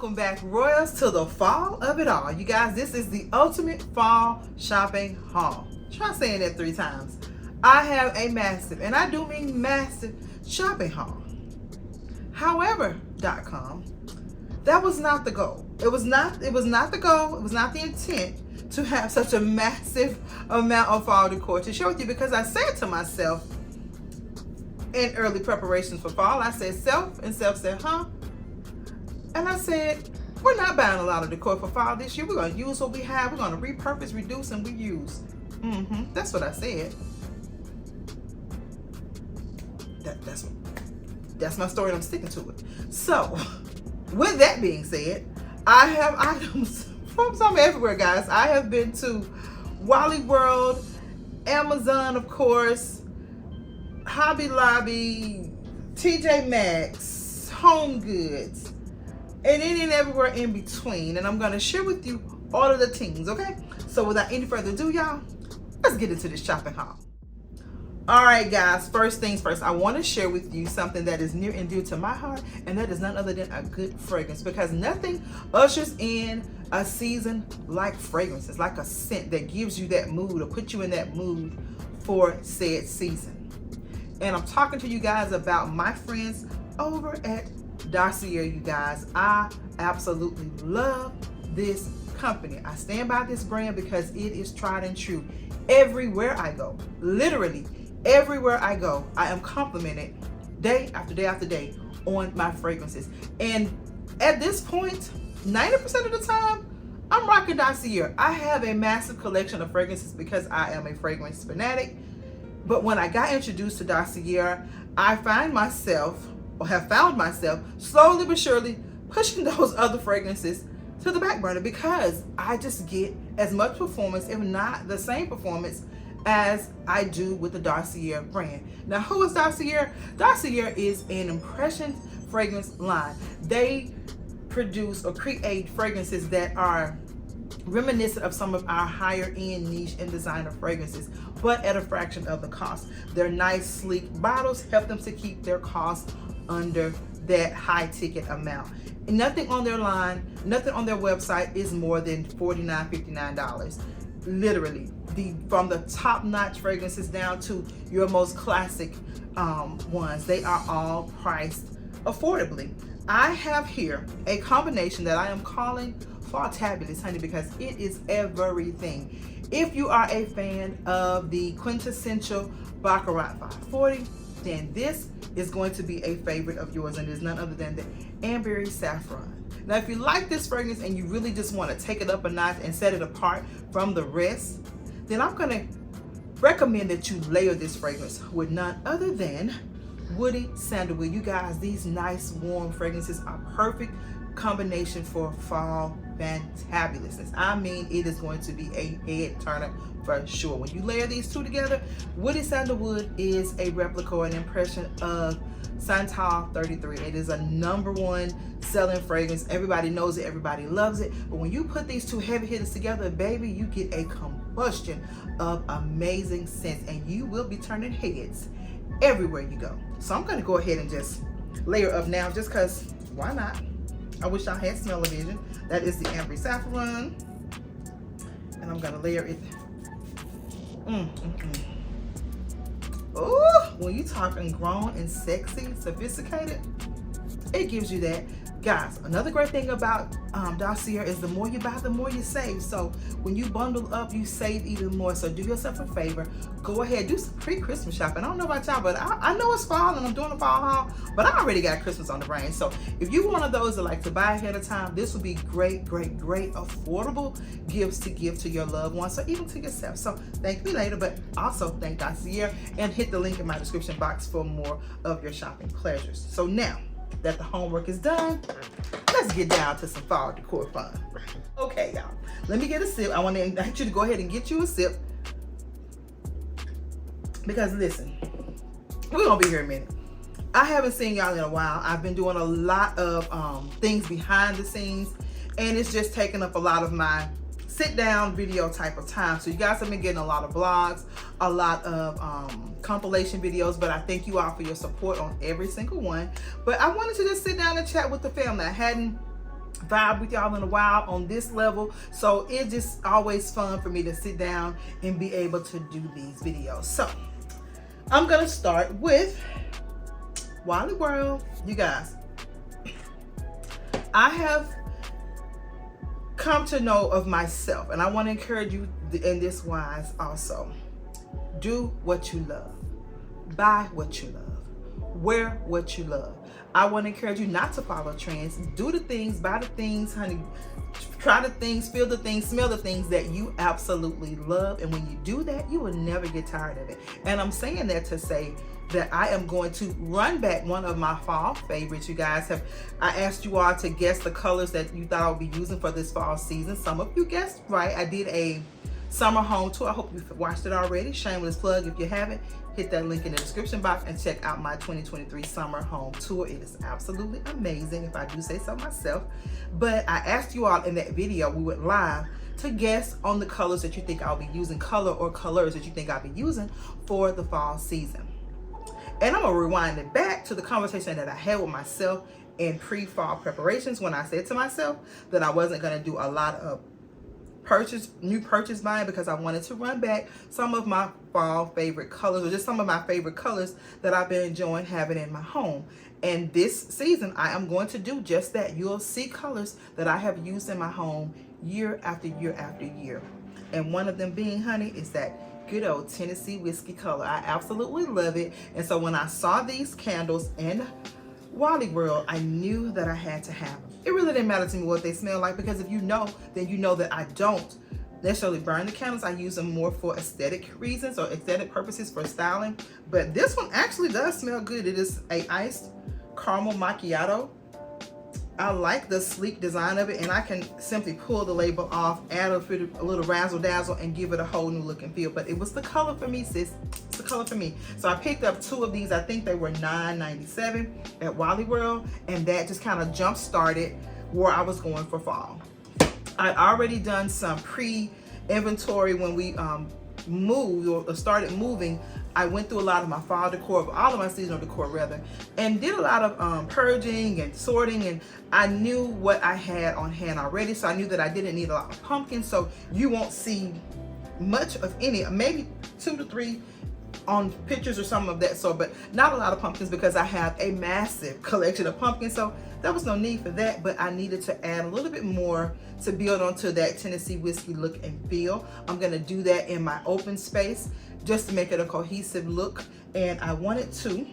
welcome back, Royals, to the fall of it all. You guys, this is the ultimate fall shopping haul. Try saying that 3 times. I have a massive, and I do mean massive, shopping haul. However.com, that was not the goal. It was not the goal. It was not the intent to have such a massive amount of fall decor to share with you, because I said to myself in early preparations for fall, I said self, and self said, huh? And I said, we're not buying a lot of decor for fall this year. We're going to use what we have. We're going to repurpose, reduce, and reuse. That's what I said. That's my story, and I'm sticking to it. So, with that being said, I have items from some everywhere, guys. I have been to Wally World, Amazon, of course, Hobby Lobby, TJ Maxx, HomeGoods, and any and everywhere in between. And I'm going to share with you all of the things, okay? So without any further ado, y'all, let's get into this shopping haul. All right, guys, first things first, I want to share with you something that is near and dear to my heart, and that is none other than a good fragrance, because nothing ushers in a season like fragrances, like a scent that gives you that mood or puts you in that mood for said season. And I'm talking to you guys about my friends over at Dossier. You guys, I absolutely love this company. I stand by this brand because it is tried and true. Everywhere I go, literally everywhere I go, I am complimented day after day after day on my fragrances. And at this point, 90% of the time, I'm rocking Dossier. I have a massive collection of fragrances because I am a fragrance fanatic. But when I got introduced to Dossier, I have found myself slowly but surely pushing those other fragrances to the back burner, because I just get as much performance, if not the same performance, as I do with the Dossier brand. Now, who is Dossier? Dossier is an impression fragrance line. They produce or create fragrances that are reminiscent of some of our higher end niche and designer fragrances, but at a fraction of the cost. Their nice sleek bottles help them to keep their costs under that high ticket amount. And nothing on their line, nothing on their website is more than $49, $59. Literally, from the top-notch fragrances down to your most classic ones, they are all priced affordably. I have here a combination that I am calling Fall-tabulous, honey, because it is everything. If you are a fan of the quintessential Baccarat 540, then this is going to be a favorite of yours, and is none other than the Amberry Saffron. Now, if you like this fragrance and you really just want to take it up a notch and set it apart from the rest, then I'm going to recommend that you layer this fragrance with none other than Woody Sandalwood. You guys, these nice warm fragrances are perfect combination for fall fantabulousness. I mean, it is going to be a head turner for sure. When you layer these two together, Woody Sandalwood is a replica or an impression of Santal 33. It is a #1 selling fragrance. Everybody knows it, everybody loves it. But when you put these two heavy hitters together, baby, you get a combustion of amazing scents, and you will be turning heads everywhere you go. So I'm gonna go ahead and just layer up now, just because why not? I wish I had smell-o-vision. That is the Amberry Saffron. And I'm gonna layer it. Oh, when you talking grown and sexy, sophisticated, it gives you that. Guys, another great thing about Dossier is the more you buy, the more you save. So when you bundle up, you save even more. So do yourself a favor. Go ahead, do some pre-Christmas shopping. I don't know about y'all, but I know it's fall and I'm doing a fall haul, but I already got Christmas on the brain. So if you're one of those that like to buy ahead of time, this would be great, affordable gifts to give to your loved ones or even to yourself. So thank me later, but also thank Dossier, and hit the link in my description box for more of your shopping pleasures. So now that the homework is done, let's get down to some fall decor fun. Okay, y'all, let me get a sip. I want to invite you to go ahead and get you a sip, because listen, we're gonna be here a minute. I haven't seen y'all in a while. I've been doing a lot of things behind the scenes, and it's just taking up a lot of my sit down video type of time. So you guys have been getting a lot of vlogs, a lot of compilation videos, but I thank you all for your support on every single one. But I wanted to just sit down and chat with the family. I hadn't vibe with y'all in a while on this level, so it's just always fun for me to sit down and be able to do these videos. So I'm gonna start with Wally World. You guys, I have come to know of myself, and I want to encourage you in this wise also. Do what you love, buy what you love, wear what you love. I want to encourage you not to follow trends. Do the things, buy the things, honey. Try the things, feel the things, smell the things that you absolutely love. And when you do that, you will never get tired of it. And I'm saying that to say that I am going to run back one of my fall favorites. You guys have, I asked you all to guess the colors that you thought I would be using for this fall season. Some of you guessed right. I did a summer home tour. I hope you've watched it already. Shameless plug. If you haven't, hit that link in the description box and check out my 2023 summer home tour. It is absolutely amazing, if I do say so myself. But I asked you all in that video, we went live, to guess on the colors that you think I'll be using, color or colors that you think I'll be using for the fall season. And I'm gonna rewind it back to the conversation that I had with myself in pre-fall preparations, when I said to myself that I wasn't gonna do a lot of new purchase buying, because I wanted to run back some of my fall favorite colors, or just some of my favorite colors that I've been enjoying having in my home. And this season I am going to do just that. You'll see colors that I have used in my home year after year after year. And one of them being, honey, is that good old Tennessee whiskey color. I absolutely love it. And so when I saw these candles in Wally World, I knew that I had to have them. It really didn't matter to me what they smell like, because if you know, then you know that I don't necessarily burn the candles. I use them more for aesthetic reasons or aesthetic purposes for styling. But this one actually does smell good. It is a iced caramel macchiato. I like the sleek design of it, and I can simply pull the label off, add a little razzle dazzle, and give it a whole new look and feel. But it was the color for me, sis. It's the color for me. So I picked up 2 of these. I think they were $9.97 at Wally World, and that just kind of jump started where I was going for fall. I'd already done some pre-inventory when we moved or started moving. I went through a lot of my fall decor, all of my seasonal decor rather, and did a lot of purging and sorting, and I knew what I had on hand already, so I knew that I didn't need a lot of pumpkins. So you won't see much of any, maybe 2 to 3 on pictures or some of that sort, but not a lot of pumpkins, because I have a massive collection of pumpkins. So there was no need for that, but I needed to add a little bit more to build onto that Tennessee whiskey look and feel. I'm gonna do that in my open space just to make it a cohesive look. And I wanted to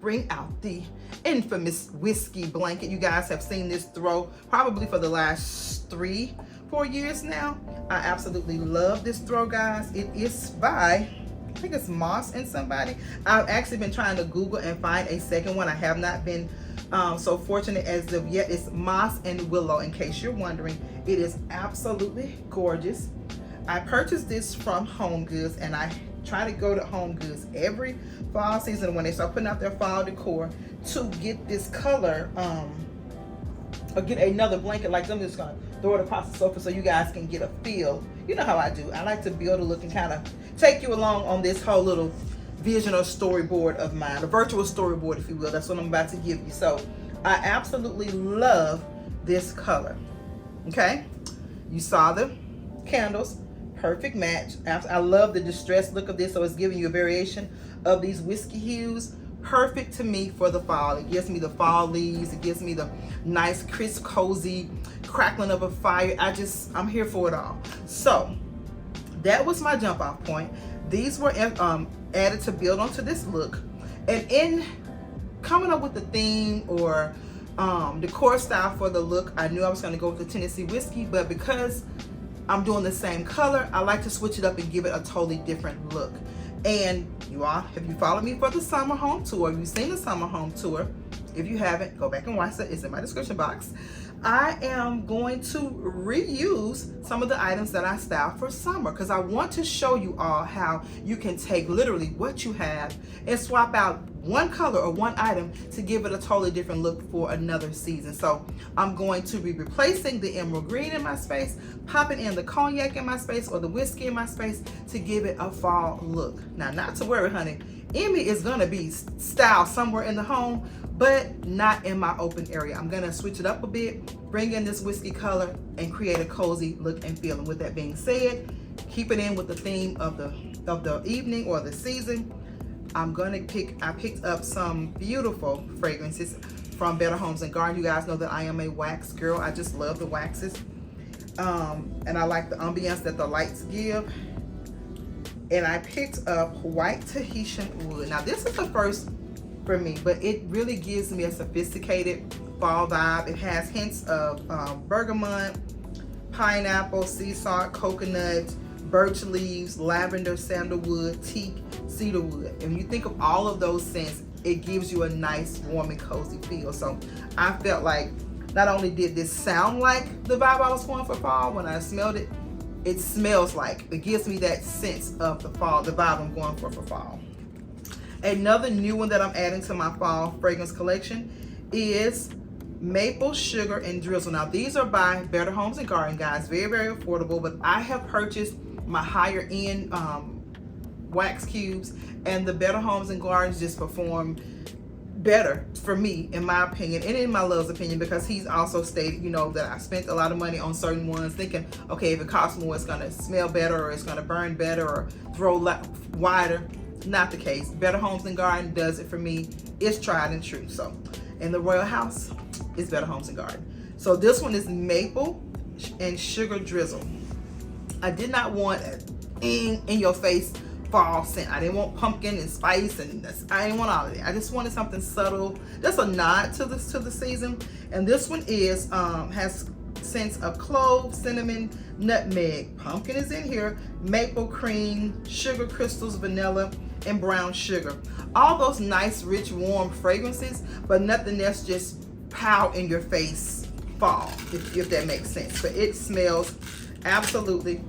bring out the infamous whiskey blanket. You guys have seen this throw probably for the last 3-4 years now. I absolutely love this throw, guys. It is by, I think it's Moss and somebody. I've actually been trying to Google and find a second one. I have not been so fortunate as of yet. It's Moss and Willow, in case you're wondering. It is absolutely gorgeous. I purchased this from HomeGoods, and I try to go to HomeGoods every fall season when they start putting out their fall decor to get this color, or get another blanket like them. I'm just gonna throw it across the sofa so you guys can get a feel. You know how I do. I like to build a look and kind of take you along on this whole little vision or storyboard of mine, a virtual storyboard, if you will. That's what I'm about to give you. So I absolutely love this color. Okay, you saw the candles, perfect match. I love the distressed look of this, so it's giving you a variation of these whiskey hues. Perfect to me for the fall. It gives me the fall leaves. It gives me the nice, crisp, cozy crackling of a fire. I'm here for it all. So that was my jump off point. These were added to build onto this look. And in coming up with the theme or decor style for the look, I knew I was going to go with the Tennessee whiskey, but because I'm doing the same color, I like to switch it up and give it a totally different look. And you all, if you followed me for the summer home tour, you've seen the summer home tour. If you haven't, go back and watch it. It's in my description box. I am going to reuse some of the items that I styled for summer, because I want to show you all how you can take literally what you have and swap out one color or one item to give it a totally different look for another season. So I'm going to be replacing the emerald green in my space, popping in the cognac in my space or the whiskey in my space to give it a fall look. Now, not to worry, honey, Emmy is gonna be styled somewhere in the home, but not in my open area. I'm gonna switch it up a bit, bring in this whiskey color, and create a cozy look and feel. And with that being said, keep it in with the theme of the evening or the season. I picked up some beautiful fragrances from Better Homes and Gardens. You guys know that I am a wax girl. I just love the waxes. And I like the ambiance that the lights give. And I picked up White Tahitian Wood. Now this is the first for me, but it really gives me a sophisticated fall vibe. It has hints of bergamot, pineapple, sea salt, coconut, birch leaves, lavender, sandalwood, teak, cedarwood. And when you think of all of those scents, it gives you a nice, warm, and cozy feel. So I felt like not only did this sound like the vibe I was going for fall, when I smelled it, it smells like, it gives me that sense of the fall, the vibe I'm going for fall. Another new one that I'm adding to my fall fragrance collection is Maple Sugar and Drizzle. Now these are by Better Homes and Gardens, guys. Very, very affordable, but I have purchased my higher end wax cubes, and the Better Homes and Gardens just perform better for me, in my opinion, and in my love's opinion, because he's also stated, you know, that I spent a lot of money on certain ones thinking, okay, if it costs more, it's gonna smell better, or it's gonna burn better, or throw wider. Not the case. Better Homes and Gardens does it for me. It's tried and true. So in the Royal House, it's Better Homes and Gardens. So this one is Maple and Sugar Drizzle. I did not want in your face fall scent. I didn't want pumpkin and spice, and I didn't want all of that. I just wanted something subtle, just a nod to the season. And this one is has scents of clove, cinnamon, nutmeg, pumpkin is in here, maple cream, sugar crystals, vanilla, and brown sugar. All those nice, rich, warm fragrances, but nothing that's just pow in your face fall, if that makes sense. But it smells absolutely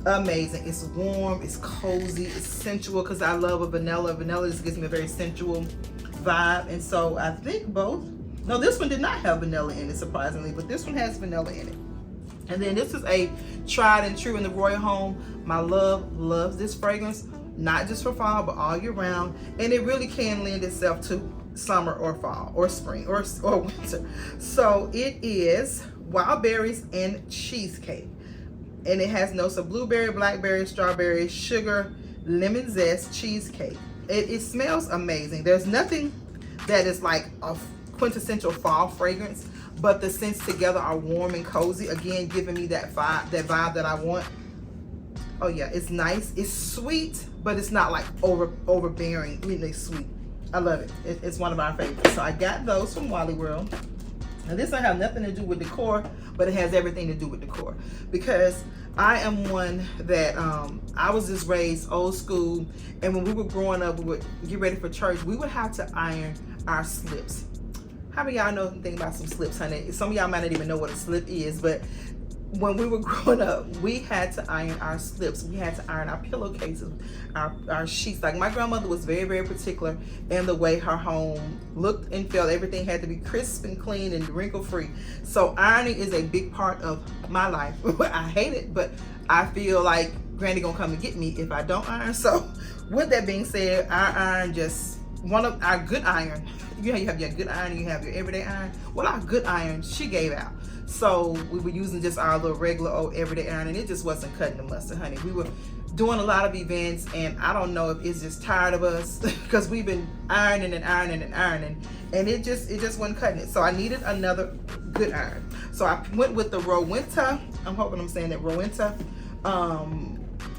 amazing. It's warm, it's cozy, it's sensual, because I love a vanilla. Vanilla just gives me a very sensual vibe. And so I think both, no, this one did not have vanilla in it, surprisingly, but this one has vanilla in it. And then this is a tried and true in the Royal Home. My love loves this fragrance, not just for fall, but all year round. And it really can lend itself to summer or fall or spring or winter. So it is Wild Berries and Cheesecake. And it has notes of blueberry, blackberry, strawberry, sugar, lemon zest, cheesecake. It smells amazing. There's nothing that is like a quintessential fall fragrance, but the scents together are warm and cozy, again giving me that vibe that I want. Oh yeah, it's nice, it's sweet, but it's not like overbearing, really sweet. I love it. It's one of our favorites. So I got those from Wally World. And this don't have nothing to do with decor, but it has everything to do with decor, because I am one that I was just raised old school, and when we were growing up, we would get ready for church, we would have to iron our slips. How many of y'all know anything about some slips, honey? Some of y'all might not even know what a slip is, but when we were growing up, we had to iron our slips. We had to iron our pillowcases, our sheets. Like, my grandmother was very, very particular in the way her home looked and felt. Everything had to be crisp and clean and wrinkle free. So ironing is a big part of my life. I hate it, but I feel like Granny gonna come and get me if I don't iron. So with that being said, our iron, just one of our good iron. You know, you have your good iron, you have your everyday iron. Well, our good iron, she gave out. So we were using just our little regular old everyday iron, and it just wasn't cutting the mustard, honey. We were doing a lot of events, and I don't know if it's just tired of us, because we've been ironing and ironing and ironing, and it just wasn't cutting it. So I needed another good iron. So I went with the Rowenta. I'm hoping I'm saying that, Rowenta.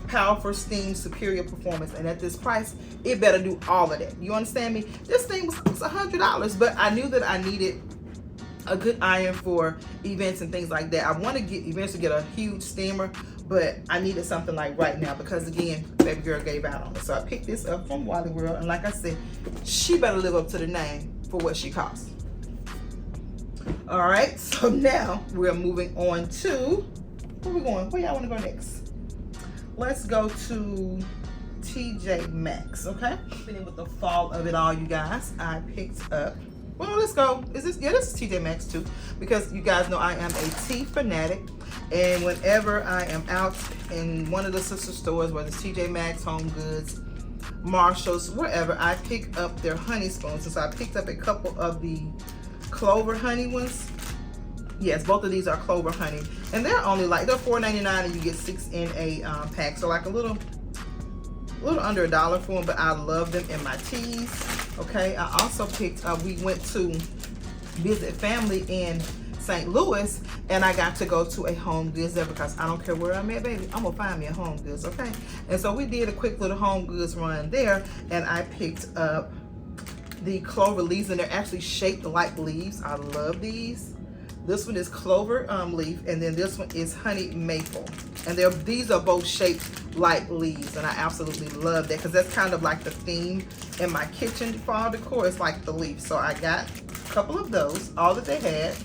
Powerful Steam Superior Performance, and at this price, it better do all of that. You understand me? This thing was $100, but I knew that I needed a good iron for events and things like that. I want to eventually get a huge steamer, but I needed something like right now, because again, baby girl gave out on it. So I picked this up from Wally World, and like I said, she better live up to the name for what she costs. All right, so now we're moving on to, where we going? Where y'all want to go next? Let's go to TJ Maxx, okay? Beginning with the fall of it all, you guys, I picked up, well, let's go. Is this, yeah, this is TJ Maxx too, because you guys know I am a tea fanatic, and whenever I am out in one of the sister stores, whether it's TJ Maxx, HomeGoods, Marshalls, wherever, I pick up their honey spoons. And so I picked up a couple of the clover honey ones. Yes, both of these are clover honey, and they're only like, they're $4.99, and you get 6 in a pack, so like a little under $1 for them, but I love them in my teas. Okay, I also picked up, we went to visit family in St. Louis, and I got to go to a HomeGoods there because I don't care where I'm at, baby, I'm gonna find me a HomeGoods. Okay, and so we did a quick little HomeGoods run there, and I picked up the clover leaves, and they're actually shaped like leaves. I love these. This one is clover leaf, and then this one is honey maple, and these are both shaped like leaves, and I absolutely love that because that's kind of like the theme in my kitchen fall decor. It's like the leaf, so I got a couple of those, all that they had,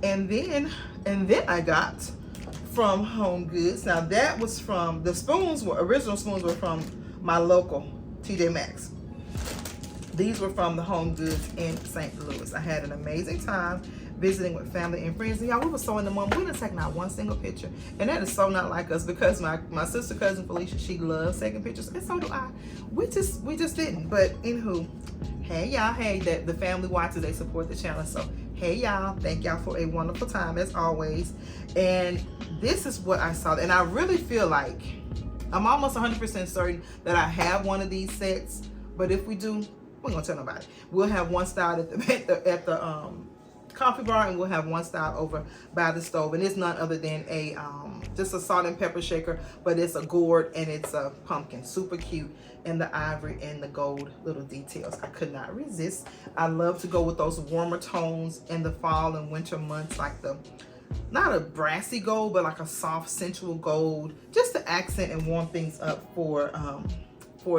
and then I got from HomeGoods. Now that was from, the spoons were, original spoons were from my local TJ Maxx. These were from the HomeGoods in St. Louis. I had an amazing time visiting with family and friends. And y'all, we were so in the moment. We didn't take not one single picture. And that is so not like us, because my sister cousin Felicia, she loves taking pictures, and so do I. We just didn't. But anywho, hey y'all, hey, the family watches, they support the channel. So hey y'all, thank y'all for a wonderful time as always. And this is what I saw, and I really feel like I'm almost 100% certain that I have one of these sets. But if we do, we're gonna tell nobody. We'll have one style at the coffee bar, and we'll have one style over by the stove, and it's none other than a just a salt and pepper shaker, but it's a gourd and it's a pumpkin, super cute, and the ivory and the gold little details. I could not resist. I love to go with those warmer tones in the fall and winter months, like the, not a brassy gold, but like a soft sensual gold, just to accent and warm things up for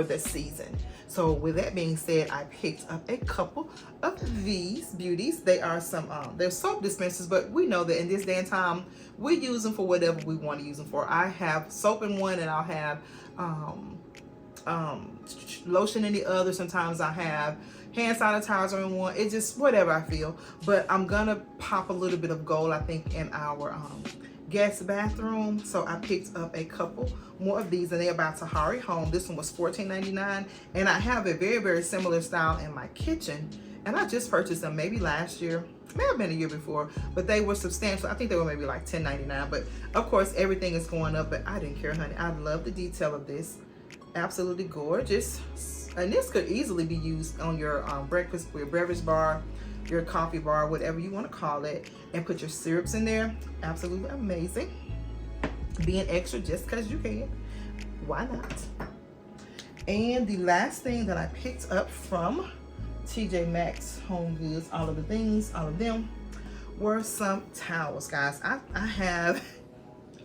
the season. So with that being said, I picked up a couple of these beauties. They are some, they're soap dispensers, but we know that in this day and time, we use them for whatever we want to use them for. I have soap in one, and I'll have lotion in the other. Sometimes I have hand sanitizer in one. It's just whatever I feel. But I'm gonna pop a little bit of gold, I think, in our guest bathroom. So I picked up a couple more of these, and they're by Tahari Home. This one was $14.99, and I have a very, very similar style in my kitchen, and I just purchased them maybe last year, may have been a year before, but they were substantial. I think they were maybe like $10.99, but of course everything is going up, but I didn't care, honey. I love the detail of this. Absolutely gorgeous. And this could easily be used on your breakfast, your beverage bar, your coffee bar, whatever you want to call it, and put your syrups in there. Absolutely amazing. Being extra just because you can. Why not? And the last thing that I picked up from TJ Maxx, HomeGoods, all of the things, all of them, were some towels, guys. I have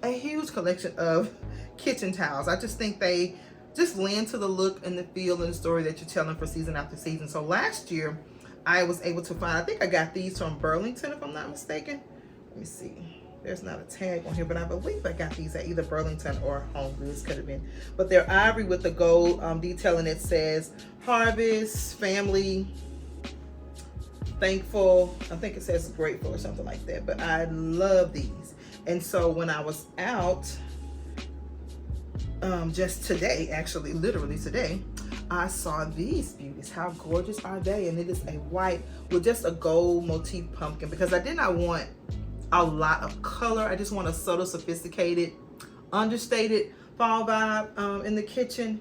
a huge collection of kitchen towels. I just think they just lend to the look and the feel and the story that you're telling for season after season. So last year, I was able to find, I think I got these from Burlington, if I'm not mistaken. Let me see. There's not a tag on here, but I believe I got these at either Burlington or HomeGoods, could have been. But they're ivory with the gold detail, and it says harvest, family, thankful. I think it says grateful or something like that. But I love these. And so when I was out, just today, actually, literally today, I saw these beauties. How gorgeous are they? And it is a white with just a gold motif pumpkin, because I did not want a lot of color. I just want a subtle, sophisticated, understated fall vibe in the kitchen.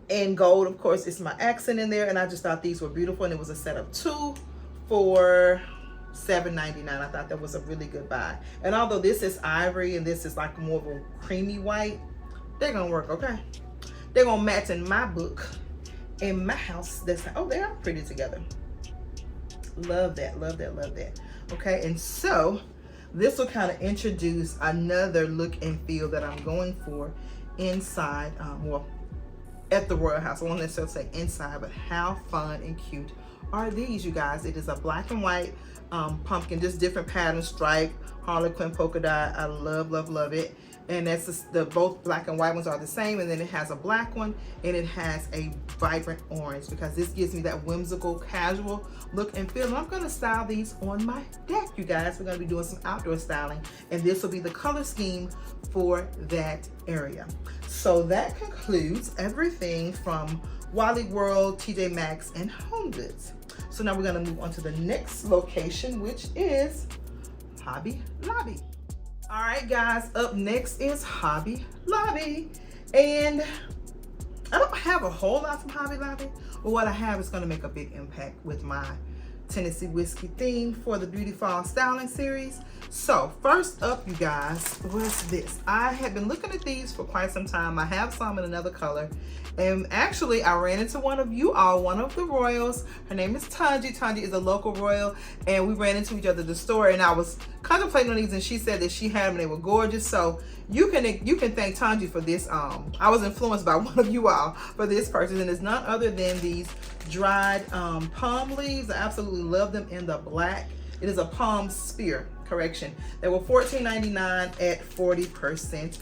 And gold, of course, is my accent in there. And I just thought these were beautiful. And it was a set of 2 for $7.99. I thought that was a really good buy. And although this is ivory and this is like more of a creamy white, they're gonna work, okay? They're gonna match in my book, in my house. That's, oh, they are pretty together. Love that, love that, love that. Okay, and so this will kind of introduce another look and feel that I'm going for inside, well, at the Royal House. I won't necessarily say inside, but how fun and cute are these, you guys? It is a black and white pumpkin, just different pattern, stripe, Harlequin polka dot. I love, love, love it. And that's the both black and white ones are the same, and then it has a black one and it has a vibrant orange, because this gives me that whimsical casual look and feel. And I'm going to style these on my deck, you guys. We're going to be doing some outdoor styling, and this will be the color scheme for that area. So that concludes everything from Wally World, TJ Maxx, and HomeGoods. So now we're going to move on to the next location, which is Hobby Lobby. All right, guys, up next is Hobby Lobby. And I don't have a whole lot from Hobby Lobby, but what I have is going to make a big impact with my Tennessee whiskey theme for the Beauty Fall Styling Series. So first up, you guys, was this. I have been looking at these for quite some time. I have some in another color. And actually, I ran into one of you all, one of the Royals. Her name is Tanji. Tanji is a local Royal, and we ran into each other at the store, and I was contemplating on these, and she said that she had them and they were gorgeous. So you can thank Tanji for this. I was influenced by one of you all for this purchase, and it's none other than these dried palm leaves. I absolutely love them in the black. It is a palm spear, correction. They were $14.99 at 40%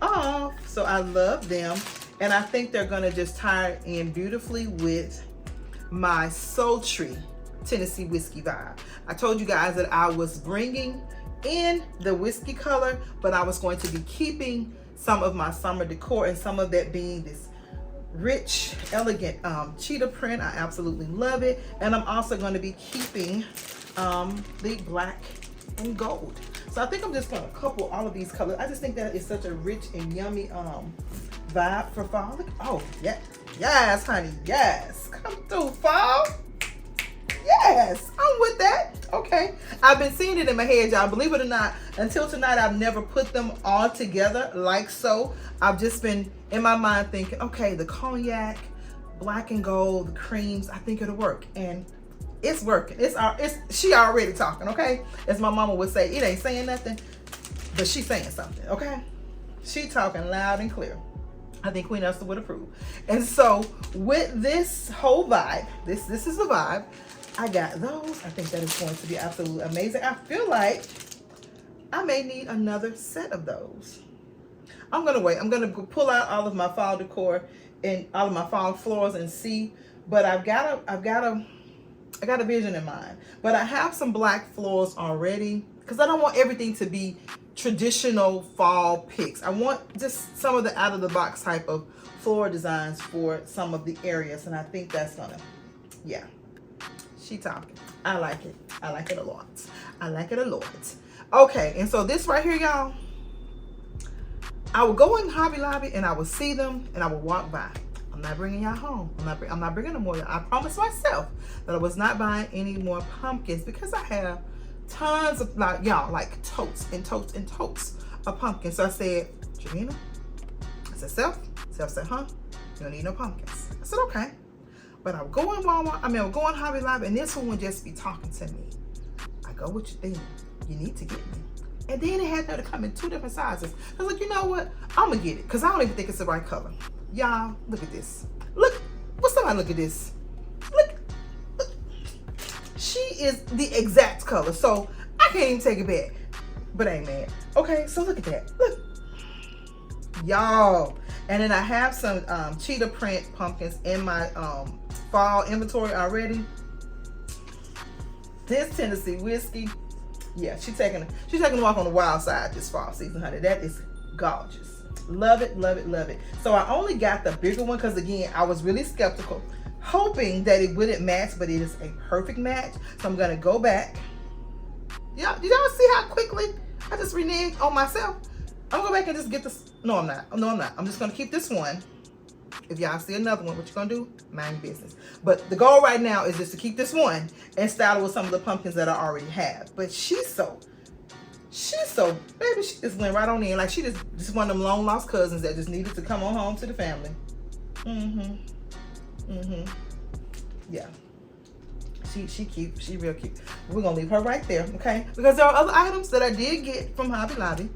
off. So I love them. And I think they're gonna just tie in beautifully with my sultry Tennessee whiskey vibe. I told you guys that I was bringing in the whiskey color, but I was going to be keeping some of my summer decor, and some of that being this rich, elegant cheetah print. I absolutely love it. And I'm also going to be keeping the black and gold. So I think I'm just gonna couple all of these colors. I just think that is such a rich and yummy vibe for fall. Look, oh yeah, yes honey, yes, come through fall. Yes, I'm with that. Okay, I've been seeing it in my head, y'all. Believe it or not, until tonight I've never put them all together like so. I've just been in my mind thinking, okay, the cognac, black and gold, the creams, I think it'll work. And it's working. She already talking, okay? As my mama would say, it ain't saying nothing, but she's saying something, okay? She talking loud and clear. I think Queen Esther would approve. And so with this whole vibe, this is the vibe, I got those. I think that is going to be absolutely amazing. I feel like I may need another set of those. I'm gonna wait. I'm gonna pull out all of my fall decor and all of my fall floors and see, but I've got a vision in mind. But I have some black floors already, because I don't want everything to be traditional fall picks. I want just some of the out of the box type of floor designs for some of the areas, and I think that's gonna, yeah, she talking. I like it. I like it a lot. I like it a lot. Okay, and so this right here, y'all, I would go in Hobby Lobby and I would see them and I would walk by. I'm not bringing y'all home. I'm not bringing them more. I promised myself that I was not buying any more pumpkins, because I have tons of, like, y'all, like totes and totes and totes of pumpkins. So I said, Travina, I said, Self said, huh? You don't need no pumpkins. I said, okay. But I would go in Walmart, I would go in Hobby Lobby, and this one would just be talking to me. I go with your thing. You need to get me. And then it had to come in 2 different sizes. I was like, you know what? I'm gonna get it, because I don't even think it's the right color. Y'all, look at this. Look, somebody look at this. Look. She is the exact color, so I can't even take it back. But I ain't mad. Okay, so look at that. Look. Y'all. And then I have some cheetah print pumpkins in my fall inventory already. This Tennessee whiskey, yeah, she's taking a walk on the wild side this fall season, honey. That is gorgeous. Love it, love it, love it. So I only got the bigger one because, again, I was really skeptical, hoping that it wouldn't match, but it is a perfect match. So I'm gonna go back. Yeah, did y'all see how quickly I just reneged on myself? I'm gonna go back and just get this. No, I'm not. No, I'm not. I'm just gonna keep this one. If y'all see another one, what you gonna do? Mind your business. But the goal right now is just to keep this one and style it with some of the pumpkins that I already have. But she's so, baby, she just went right on in. Like she just one of them long lost cousins that just needed to come on home to the family. Yeah. She cute. She real cute. We're gonna leave her right there, okay? Because there are other items that I did get from Hobby Lobby.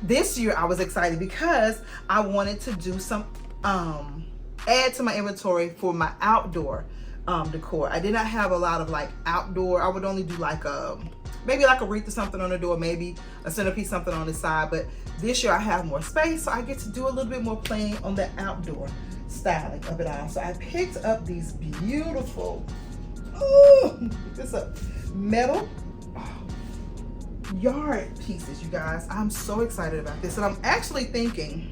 This year I was excited because I wanted to do some add to my inventory for my outdoor decor. I did not have a lot of like outdoor. I would only do like maybe like a wreath or something on the door, maybe a centerpiece, something on the side. But this year I have more space, so I get to do a little bit more playing on the outdoor styling of it all. So I picked up these beautiful, this a metal yard pieces, you guys. I'm so excited about this, and I'm actually thinking,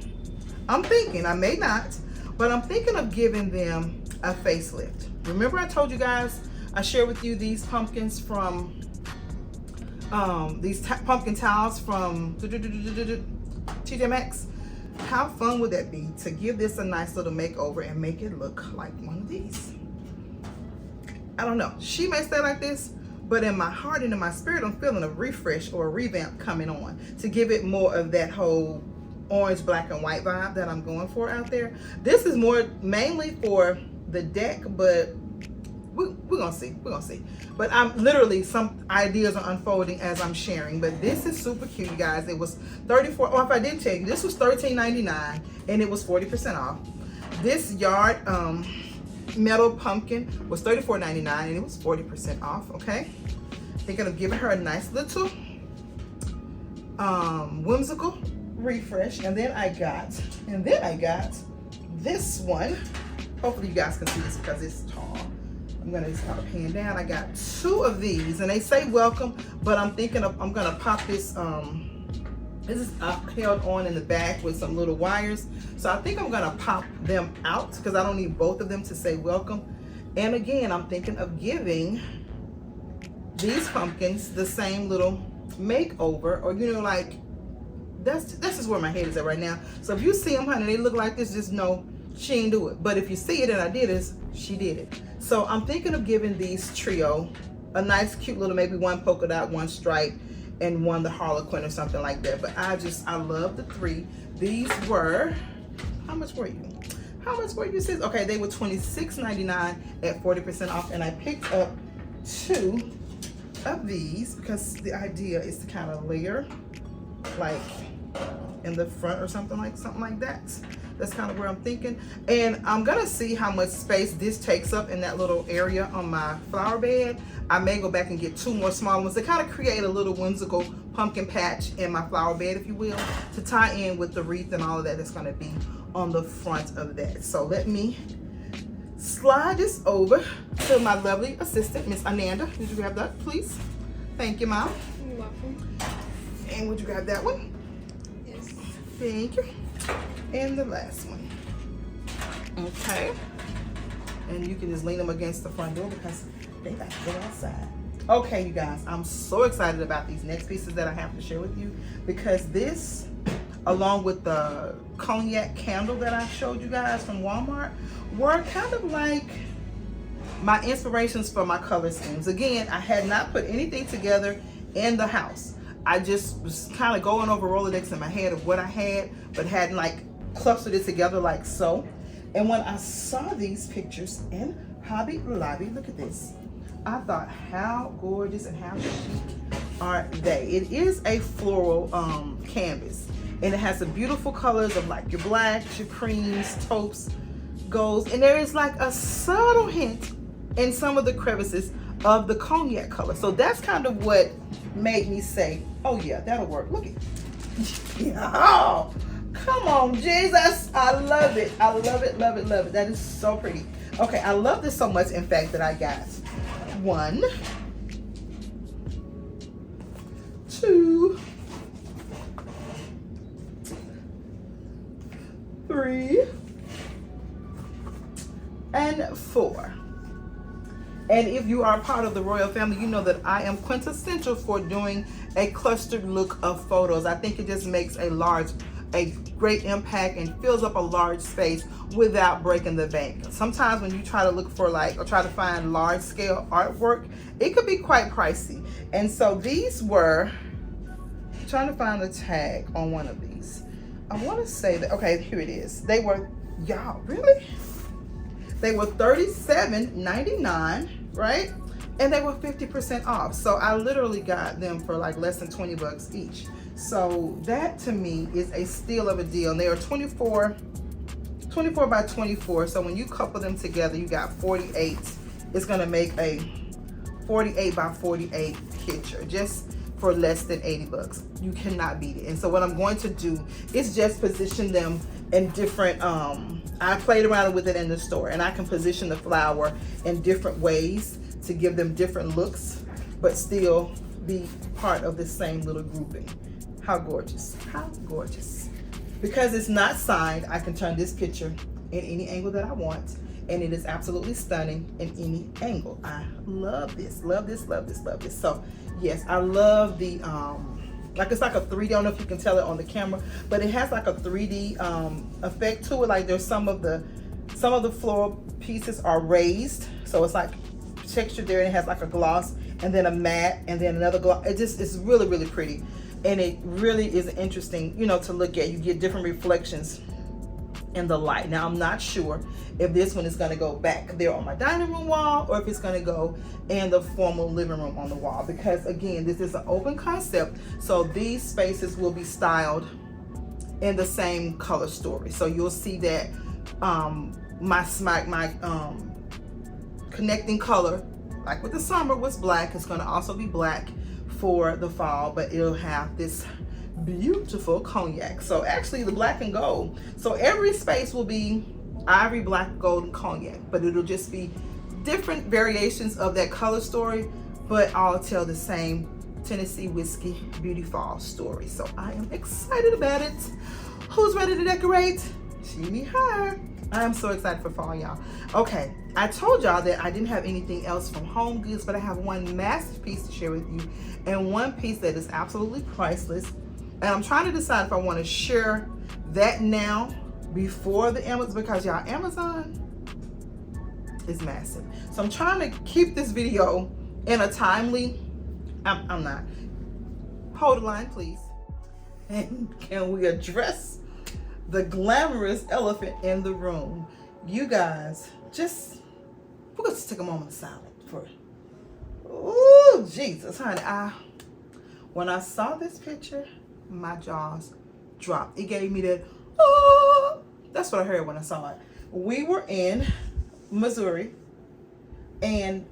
I may not, but I'm thinking of giving them a facelift. Remember I told you guys, I shared with you these pumpkins from, these pumpkin towels from TJ Maxx. How fun would that be to give this a nice little makeover and make it look like one of these? I don't know. She may stay like this, but in my heart and in my spirit, I'm feeling a refresh or a revamp coming on to give it more of that whole orange, black, and white vibe that I'm going for out there. This is more mainly for the deck, but we're gonna see. We're gonna see. But I'm literally, some ideas are unfolding as I'm sharing. But this is super cute, you guys. It was $34. Oh, if I didn't tell you, this was $13.99, and it was 40% off. This yard metal pumpkin was $34.99, and it was 40% off. Okay, thinking of giving her a nice little whimsical refresh. And then I got this one. Hopefully you guys can see this because it's tall. I'm gonna just kind of pan down. I got 2 of these, and they say welcome, but I'm thinking of, I'm gonna pop this. This is held on in the back with some little wires, so I think I'm gonna pop them out because I don't need both of them to say welcome. And again, I'm thinking of giving these pumpkins the same little makeover, or you know, like that's just where my head is at right now. So if you see them, honey, they look like this, just know she ain't do it. But if you see it and I did this, she did it. So I'm thinking of giving these trio a nice cute little, maybe one polka dot, one stripe, and one the Harlequin or something like that. But I love the 3. These were, how much were you? How much were you, sis? Okay, they were $26.99 at 40% off, and I picked up 2 of these because the idea is to kind of layer like in the front or something like that. That's kind of where I'm thinking. And I'm gonna see how much space this takes up in that little area on my flower bed. I may go back and get 2 more small ones to kind of create a little whimsical pumpkin patch in my flower bed, if you will, to tie in with the wreath and all of that that's gonna be on the front of that. So let me slide this over to my lovely assistant, Miss Ananda. Would you grab that, please? Thank you, Mom. You're welcome. And would you grab that one? Yes. Thank you. And the last one. Okay. And you can just lean them against the front door because they got to go outside. Okay, you guys, I'm so excited about these next pieces that I have to share with you, because this, along with the cognac candle that I showed you guys from Walmart, were kind of like my inspirations for my color schemes. Again, I had not put anything together in the house. I just was kind of going over Rolodex in my head of what I had, but hadn't like clustered it together like so. And when I saw these pictures in Hobby Lobby, look at this. I thought, how gorgeous and how chic are they? It is a floral canvas, and it has the beautiful colors of like your blacks, your creams, taupes, golds, and there is like a subtle hint in some of the crevices of the cognac color. So that's kind of what made me say, oh yeah, that'll work. Look at yeah. Oh, come on, Jesus. I love it. I love it, love it, love it. That is so pretty. Okay, I love this so much, in fact, that I got 1, 2, 3, and 4. And if you are a part of the royal family, you know that I am quintessential for doing a clustered look of photos. I think it just makes a great impact and fills up a large space without breaking the bank. Sometimes when you try to look for or try to find large scale artwork, it could be quite pricey. And so these were, I'm trying to find the tag on one of these. I want to say that, okay, here it is. They were, y'all, really? They were $37.99, right? And they were 50% off. So I literally got them for like less than 20 bucks each. So that to me is a steal of a deal. And they are 24 by 24. So when you couple them together, you got 48 is gonna make a 48 by 48 picture just for less than 80 bucks. You cannot beat it. And so what I'm going to do is just position them in different, I played around with it in the store, and I can position the flower in different ways to give them different looks, but still be part of the same little grouping. How gorgeous, how gorgeous. Because it's not signed, I can turn this picture in any angle that I want, and it is absolutely stunning in any angle. I love this, love this, love this, love this. So yes, I love the, like it's like a 3D, I don't know if you can tell it on the camera, but it has like a 3D effect to it. Like there's some of the floral pieces are raised, so it's like texture there, and it has like a gloss, and then a matte, and then another gloss. It's really, really pretty. And it really is interesting, you know, to look at. You get different reflections in the light. Now, I'm not sure if this one is going to go back there on my dining room wall, or if it's going to go in the formal living room on the wall, because again, this is an open concept, so these spaces will be styled in the same color story. So you'll see that my connecting color, like with the summer was black, it's going to also be black for the fall, but it'll have this beautiful cognac. So actually the black and gold, so every space will be ivory, black, gold, and cognac, but it'll just be different variations of that color story, but all tell the same Tennessee whiskey beauty fall story. So I am excited about it. Who's ready to decorate? See me her. I am so excited for fall, y'all. Okay, I told y'all that I didn't have anything else from HomeGoods, but I have one massive piece to share with you, and one piece that is absolutely priceless. And I'm trying to decide if I want to share that now before the Amazon, because y'all, Amazon is massive. So I'm trying to keep this video in a timely, I'm not. Hold the line, please. And can we address the glamorous elephant in the room? You guys, we're gonna just take a moment of silence for it. Oh, Jesus, honey. When I saw this picture, my jaws dropped. It gave me that, oh, that's what I heard when I saw it. We were in Missouri and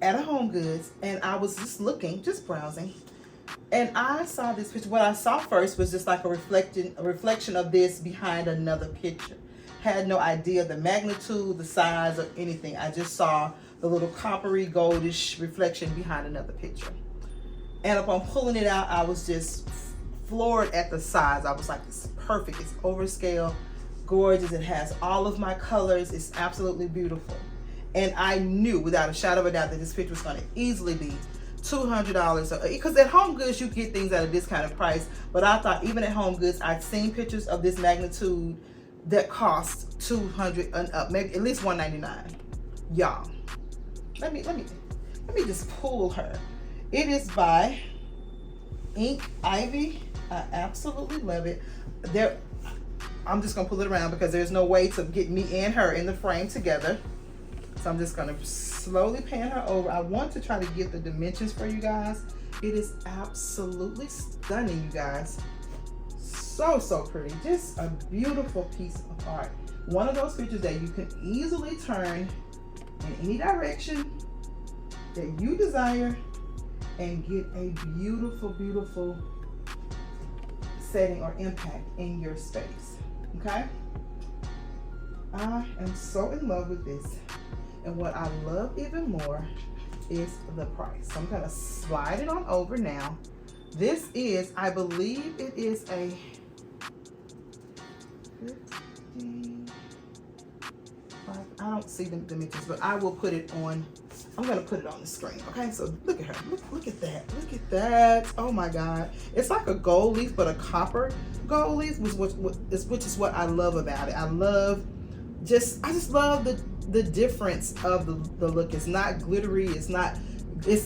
at a HomeGoods, and I was just looking, just browsing, and I saw this picture. What I saw first was just like a reflection of this behind another picture. Had no idea the magnitude, the size, or anything. I just saw the little coppery, goldish reflection behind another picture. And upon pulling it out, I was just floored at the size. I was like, this is perfect. It's overscale, gorgeous. It has all of my colors. It's absolutely beautiful. And I knew without a shadow of a doubt that this picture was going to easily be $200, because at HomeGoods you get things at a discounted price, but I thought even at HomeGoods I'd seen pictures of this magnitude that cost $200 and up, maybe at least $199. Y'all, let me just pull her. It is by Ink Ivy. I absolutely love it. I'm just gonna pull it around because there's no way to get me and her in the frame together. So I'm just gonna slowly pan her over. I want to try to get the dimensions for you guys. It is absolutely stunning, you guys. So, so pretty. Just a beautiful piece of art. One of those pictures that you can easily turn in any direction that you desire and get a beautiful, beautiful setting or impact in your space, okay? I am so in love with this. And what I love even more is the price. So I'm gonna slide it on over now. This is, I believe it is a 15, I don't see the dimensions, but I will put it on, I'm gonna put it on the screen, okay? So look at her, look at that, look at that. Oh my God. It's like a gold leaf, but a copper gold leaf, which is what I love about it. I just love the difference of the look. It's not glittery, it's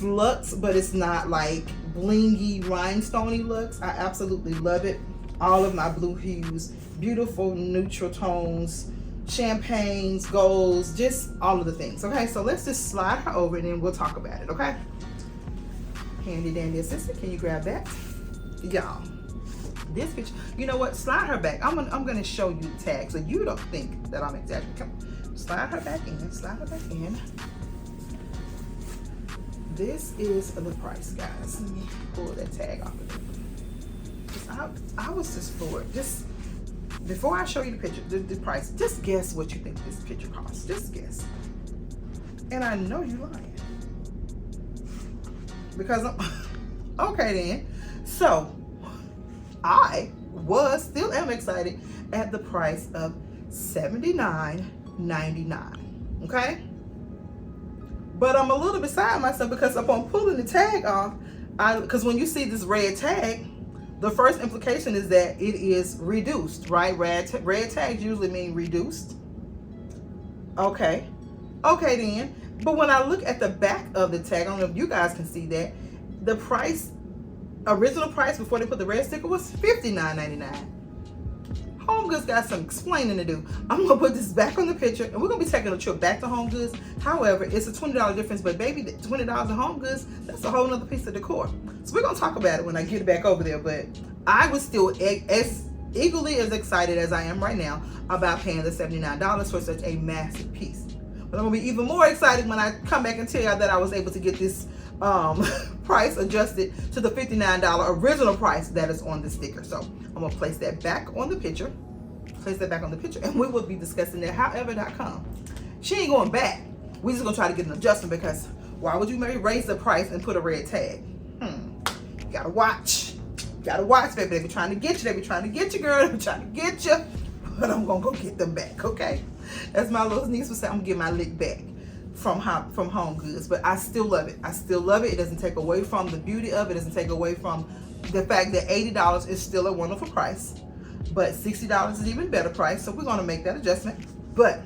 luxe, but it's not like blingy, rhinestoney looks. I absolutely love it. All of my blue hues, beautiful neutral tones, champagnes, golds, just all of the things. Okay, so let's just slide her over and then we'll talk about it, okay? Handy dandy assistant, can you grab that? Y'all, this picture, you know what? Slide her back. I'm gonna show you the tag so you don't think that I'm exaggerating. Come on. Slide her back in, slide her back in. this is the price, guys. Let me pull that tag off of it. I was just floored. Just before I show you the picture, the price, just guess what you think this picture costs. Just guess. And I know you lying. Because I'm okay then. So I still am excited at the price of $79.99. Okay? But I'm a little beside myself because upon pulling the tag off, because when you see this red tag, the first implication is that it is reduced, right? Red tags usually mean reduced. Okay. Okay then. But when I look at the back of the tag, I don't know if you guys can see that, the price, original price before they put the red sticker was $59.99. HomeGoods got some explaining to do. I'm gonna put this back on the picture, and we're gonna be taking a trip back to HomeGoods. However, it's a $20 difference, but baby, $20 at HomeGoods, that's a whole nother piece of decor. So we're gonna talk about it when I get it back over there. But I was still as eagerly as excited as I am right now about paying the $79 for such a massive piece. But I'm gonna be even more excited when I come back and tell you that I was able to get this price adjusted to the $59 original price that is on the sticker. So I'm gonna place that back on the picture. And we will be discussing that. However.com. She ain't going back. We just gonna try to get an adjustment, because why would you maybe raise the price and put a red tag? You gotta watch. Baby. They be trying to get you. They be trying to get you, girl. They be trying to get you. But I'm gonna go get them back, okay? As my little niece would say, I'm gonna get my lick back from HomeGoods. But I still love it. It doesn't take away from the beauty of it. It doesn't take away from the fact that $80 is still a wonderful price, but $60 is an even better price. So we're gonna make that adjustment. But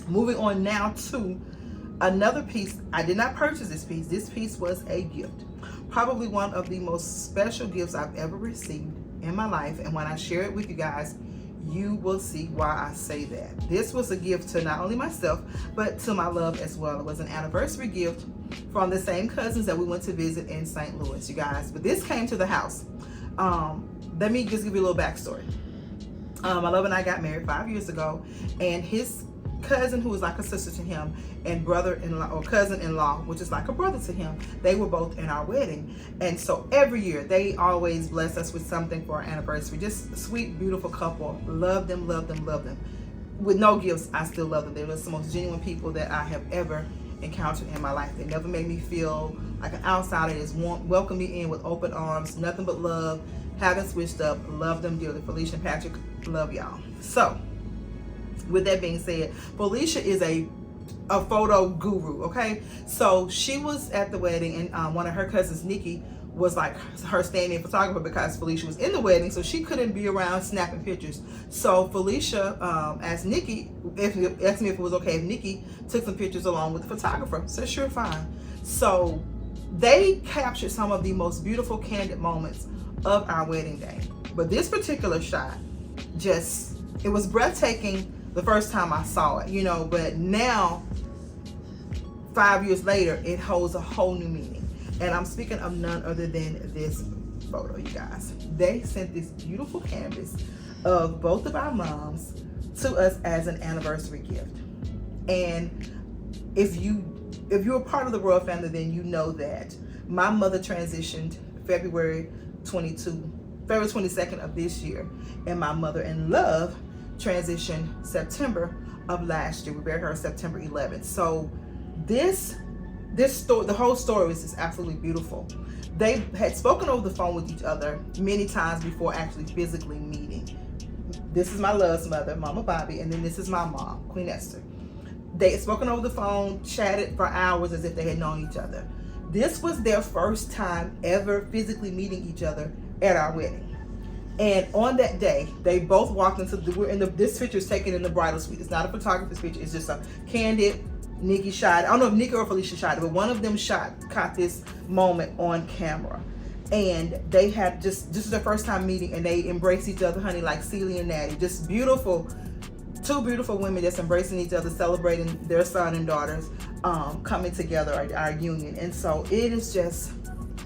moving on now to another piece. I did not purchase this piece. This piece was a gift. Probably one of the most special gifts I've ever received in my life. And when I share it with you guys, you will see why I say that. This was a gift to not only myself, but to my love as well. It was an anniversary gift from the same cousins that we went to visit in St. Louis, you guys. But this came to the house. Let me just give you a little backstory. My love and I got married 5 years ago, and his cousin, who was like a sister to him, and brother-in-law or cousin-in-law, which is like a brother to him, they were both in our wedding. And so every year they always bless us with something for our anniversary. Just a sweet, beautiful couple. Love them. With no gifts, I still love them. They were the most genuine people that I have ever encountered in my life. They never made me feel like an outsider. They just welcomed me in with open arms, nothing but love. Haven't switched up. Love them dearly. Felicia and Patrick, love y'all. So with that being said, Felicia is a photo guru, okay? So she was at the wedding, and one of her cousins, Nikki, was like her stand-in photographer because Felicia was in the wedding, so she couldn't be around snapping pictures. So Felicia asked Nikki, asked me if it was okay if Nikki took some pictures along with the photographer. So sure, fine. So they captured some of the most beautiful, candid moments of our wedding day. But this particular shot, it was breathtaking the first time I saw it, you know, but now 5 years later, it holds a whole new meaning. And I'm speaking of none other than this photo, you guys. They sent this beautiful canvas of both of our moms to us as an anniversary gift. And if you're a part of the royal family, then you know that my mother transitioned February 22nd of this year, and my mother-in-law transitioned September of last year. We buried her September 11th. So this story, the whole story was just absolutely beautiful. They had spoken over the phone with each other many times before actually physically meeting. This is my love's mother, Mama Bobby, and then this is my mom, Queen Esther. They had spoken over the phone, chatted for hours as if they had known each other. This was their first time ever physically meeting each other at our wedding. And on that day, they both walked into this picture is taken in the bridal suite. It's not a photographer's picture. It's just a candid, Nikki shot. I don't know if Nikki or Felicia shot it, but one of them caught this moment on camera. And they had this is their first time meeting, and they embraced each other, honey, like Celie and Natty. Just beautiful, two beautiful women just embracing each other, celebrating their son and daughters coming together, our union. And so it is just,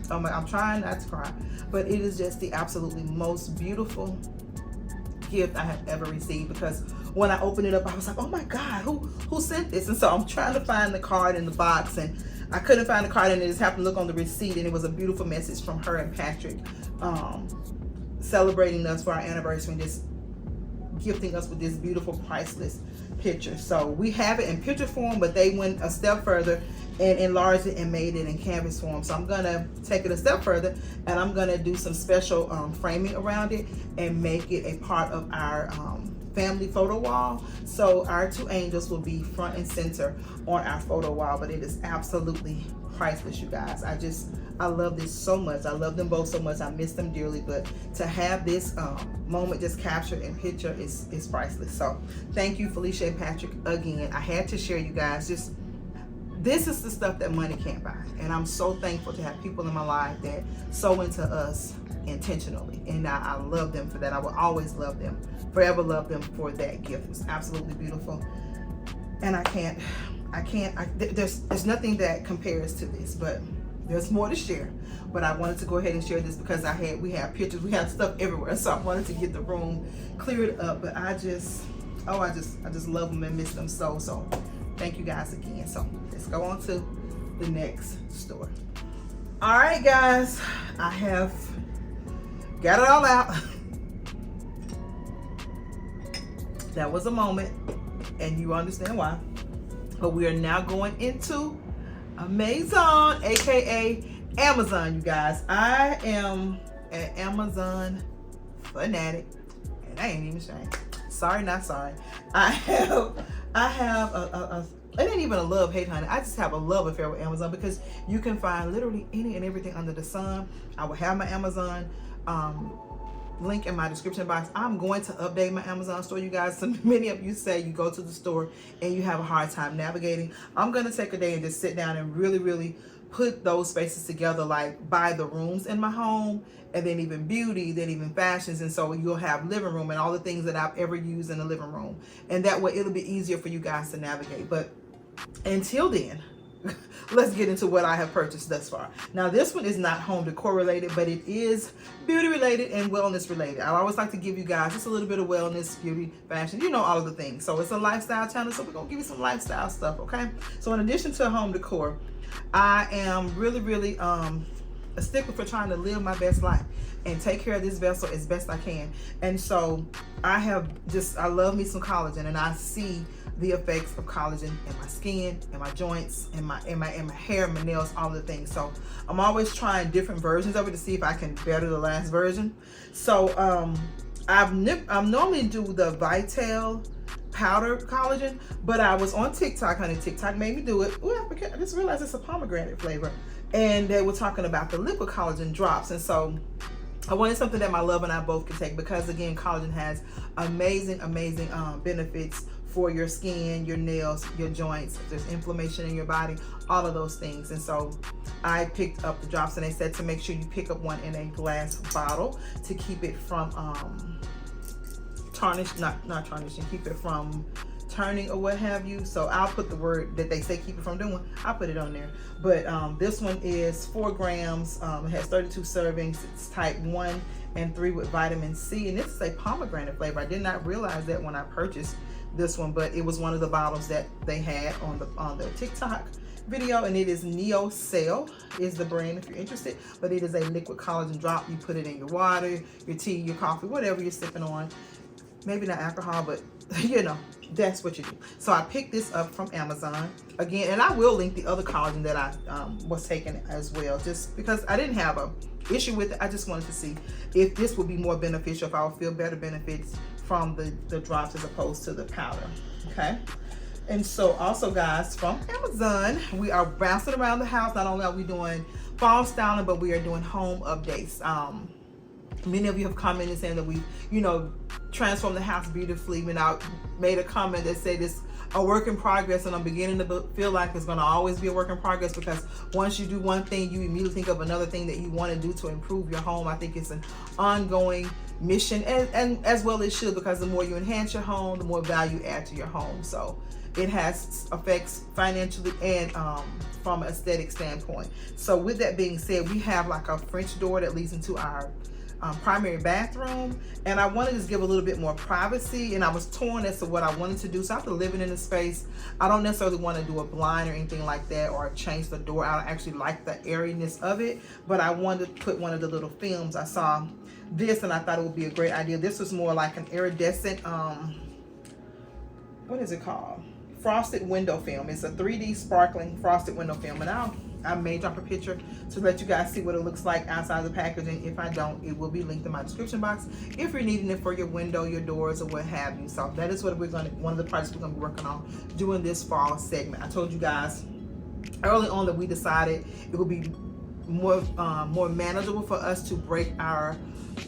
oh my, I'm trying not to cry, but it is just the absolutely most beautiful gift I have ever received, because when I opened it up, I was like, oh my God, who sent this? And so I'm trying to find the card in the box, and I couldn't find the card, and I just happened to look on the receipt, and it was a beautiful message from her and Patrick, celebrating us for our anniversary and just gifting us with this beautiful, priceless picture. So we have it in picture form, but they went a step further and enlarged it and made it in canvas form. So I'm gonna take it a step further, and I'm gonna do some special framing around it and make it a part of our family photo wall. So our two angels will be front and center on our photo wall, but it is absolutely priceless, you guys. I love this so much. I love them both so much. I miss them dearly, but to have this moment just captured in picture is priceless. So thank you, Felicia and Patrick, again. I had to share, you guys. Just this is the stuff that money can't buy, and I'm so thankful to have people in my life that sow into us intentionally, and I love them for that. I will always love them, forever love them for that gift. It's absolutely beautiful, and there's nothing that compares to this, but there's more to share. But I wanted to go ahead and share this because we have pictures, we have stuff everywhere, so I wanted to get the room cleared up. But I just love them and miss them so. Thank you guys again. So let's go on to the next store. All right, guys, I have got it all out. That was a moment, and you understand why. But we are now going into Amazon, aka Amazon, you guys. I am an Amazon fanatic, and I ain't even ashamed. Sorry, not sorry. I have it ain't even a love-hate, honey. I just have a love affair with Amazon because you can find literally any and everything under the sun. I will have my Amazon link in my description box. I'm going to update my Amazon store, you guys. So many of you say you go to the store and you have a hard time navigating. I'm going to take a day and just sit down and really put those spaces together, like by the rooms in my home, and then even beauty, then even fashions. And so you'll have living room and all the things that I've ever used in the living room. And that way it'll be easier for you guys to navigate. But until then, let's get into what I have purchased thus far. Now, this one is not home decor related, but it is beauty related and wellness related. I always like to give you guys just a little bit of wellness, beauty, fashion, you know, all of the things. So it's a lifestyle channel, so we're gonna give you some lifestyle stuff, okay? So in addition to home decor, I am really a stickler for trying to live my best life and take care of this vessel as best I can. And so I love me some collagen, and I see the effects of collagen in my skin, in my joints, in my hair, my nails, all the things. So I'm always trying different versions of it to see if I can better the last version. So I'm normally do the Vital powder collagen, but I was on TikTok, honey. TikTok made me do it. Ooh, I just realized it's a pomegranate flavor, and they were talking about the liquid collagen drops. And so I wanted something that my love and I both can take, because again, collagen has amazing benefits for your skin, your nails, your joints. If there's inflammation in your body, all of those things. And so I picked up the drops, and they said to make sure you pick up one in a glass bottle to keep it from not tarnishing, keep it from turning or what have you. So I'll put the word that they say keep it from doing, I'll put it on there. But this one is 4 grams. It has 32 servings. It's type 1 and 3 with vitamin C, and this is a pomegranate flavor. I did not realize that when I purchased this one, but it was one of the bottles that they had on the TikTok video, and it is Neo Cell is the brand if you're interested. But it is a liquid collagen drop. You put it in your water, your tea, your coffee, whatever you're sipping on. Maybe not alcohol, but you know, that's what you do. So I picked this up from Amazon again, and I will link the other collagen that I was taking as well, just because I didn't have a issue with it. I just wanted to see if this would be more beneficial, if I would feel better benefits from the drops as opposed to the powder. Okay. And so also, guys, from Amazon, we are bouncing around the house. Not only are we doing fall styling, but we are doing home updates. Many of you have commented saying that we, you know, transformed the house beautifully. When I made a comment that said it's a work in progress, and I'm beginning to feel like it's going to always be a work in progress, because once you do one thing, you immediately think of another thing that you want to do to improve your home. I think it's an ongoing mission, and as well it should, because the more you enhance your home, the more value you add to your home. So it has effects financially and from an aesthetic standpoint. So with that being said, we have like a French door that leads into our primary bathroom, and I wanted to just give a little bit more privacy, and I was torn as to what I wanted to do. So after living in the space, I don't necessarily want to do a blind or anything like that or change the door out. I actually like the airiness of it, but I wanted to put one of the little films. I saw this and I thought it would be a great idea. This was more like an iridescent, what is it called? Frosted window film. It's a 3D sparkling frosted window film, and I may drop a picture to let you guys see what it looks like outside the packaging. If I don't, it will be linked in my description box if you're needing it for your window, your doors, or what have you. So that is what we're going to, one of the projects we're going to be working on doing this fall segment. I told you guys early on that we decided it would be more manageable for us to break our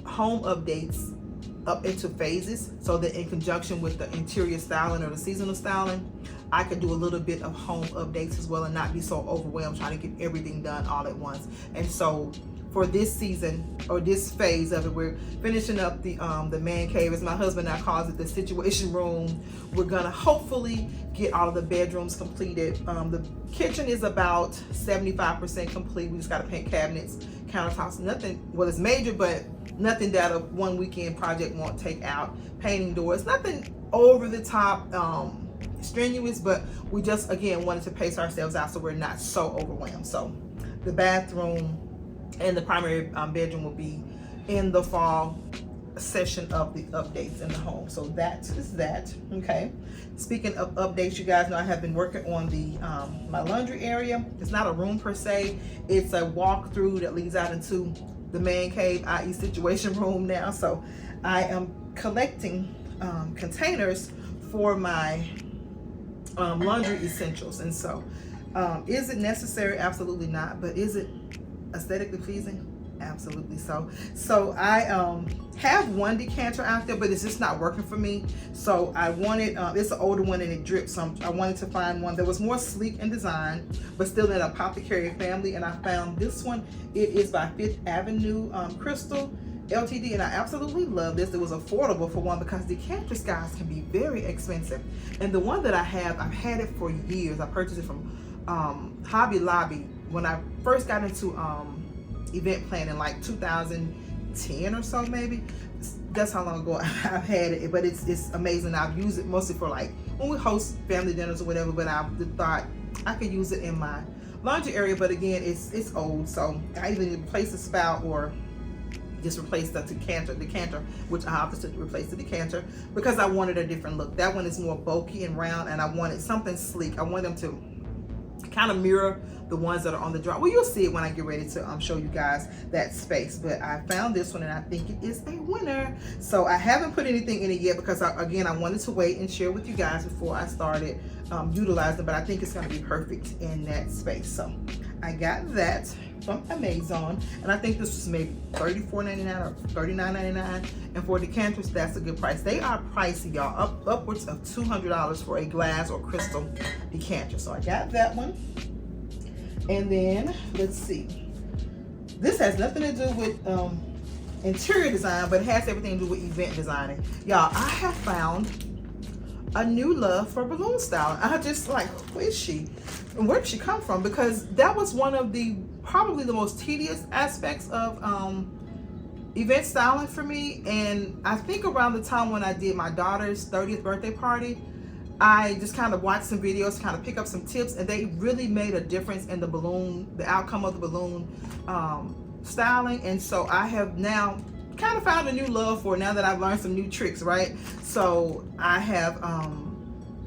home updates up into phases, so that in conjunction with the interior styling or the seasonal styling, I could do a little bit of home updates as well and not be so overwhelmed trying to get everything done all at once. And so for this season, or this phase of it, we're finishing up the man cave, as my husband now calls it, the situation room. We're gonna hopefully get all of the bedrooms completed. The kitchen is about 75% complete. We just gotta paint cabinets, countertops, nothing, well, it's major, but nothing that a one weekend project won't take out. Painting doors, nothing over the top strenuous, but we just, again, wanted to pace ourselves out so we're not so overwhelmed. So the bathroom and the primary bedroom will be in the fall session of the updates in the home. So that is that. Okay, speaking of updates, you guys know I have been working on the my laundry area. It's not a room per se, it's a walkthrough that leads out into the man cave, i.e. situation room now. So I am collecting containers for my laundry essentials. And so is it necessary? Absolutely not. But is it aesthetically pleasing? Absolutely so. So I have one decanter out there, but it's just not working for me. So I wanted, it's an older one and it drips, so I wanted to find one that was more sleek in design, but still in a apothecary family. And I found this one. It is by 5th Avenue Crystal Ltd, and I absolutely love this. It was affordable for one, because decanters, guys, can be very expensive. And the one that I have, I've had it for years. I purchased it from Hobby Lobby when I first got into event planning, like 2010 or so, maybe. That's how long ago I've had it, but it's amazing. I've used it mostly for like when we host family dinners or whatever, but I thought I could use it in my laundry area. But again, it's old, so I either need to replace the spout or just replace the decanter, which I have to replace the decanter because I wanted a different look. That one is more bulky and round, and I wanted something sleek. I want them to kind of mirror the ones that are on the drawer. Well, you'll see it when I get ready to show you guys that space. But I found this one and I think it is a winner. So I haven't put anything in it yet because again, I wanted to wait and share with you guys before I started utilizing, but I think it's going to be perfect in that space. So I got that from Amazon, and I think this was maybe $34.99 or $39.99, and for decanters, that's a good price. They are pricey, y'all, upwards of $200 for a glass or crystal decanter. So I got that one. And then let's see, this has nothing to do with interior design, but it has everything to do with event designing. Y'all, I have found a new love for balloon styling. I just like, who is she and where did she come from? Because that was one of the probably the most tedious aspects of event styling for me. And I think around the time when I did my daughter's 30th birthday party, I just kind of watched some videos, kind of pick up some tips, and they really made a difference in the balloon, the outcome of the balloon styling. And so I have now kind of found a new love for it now that I've learned some new tricks, right? So I have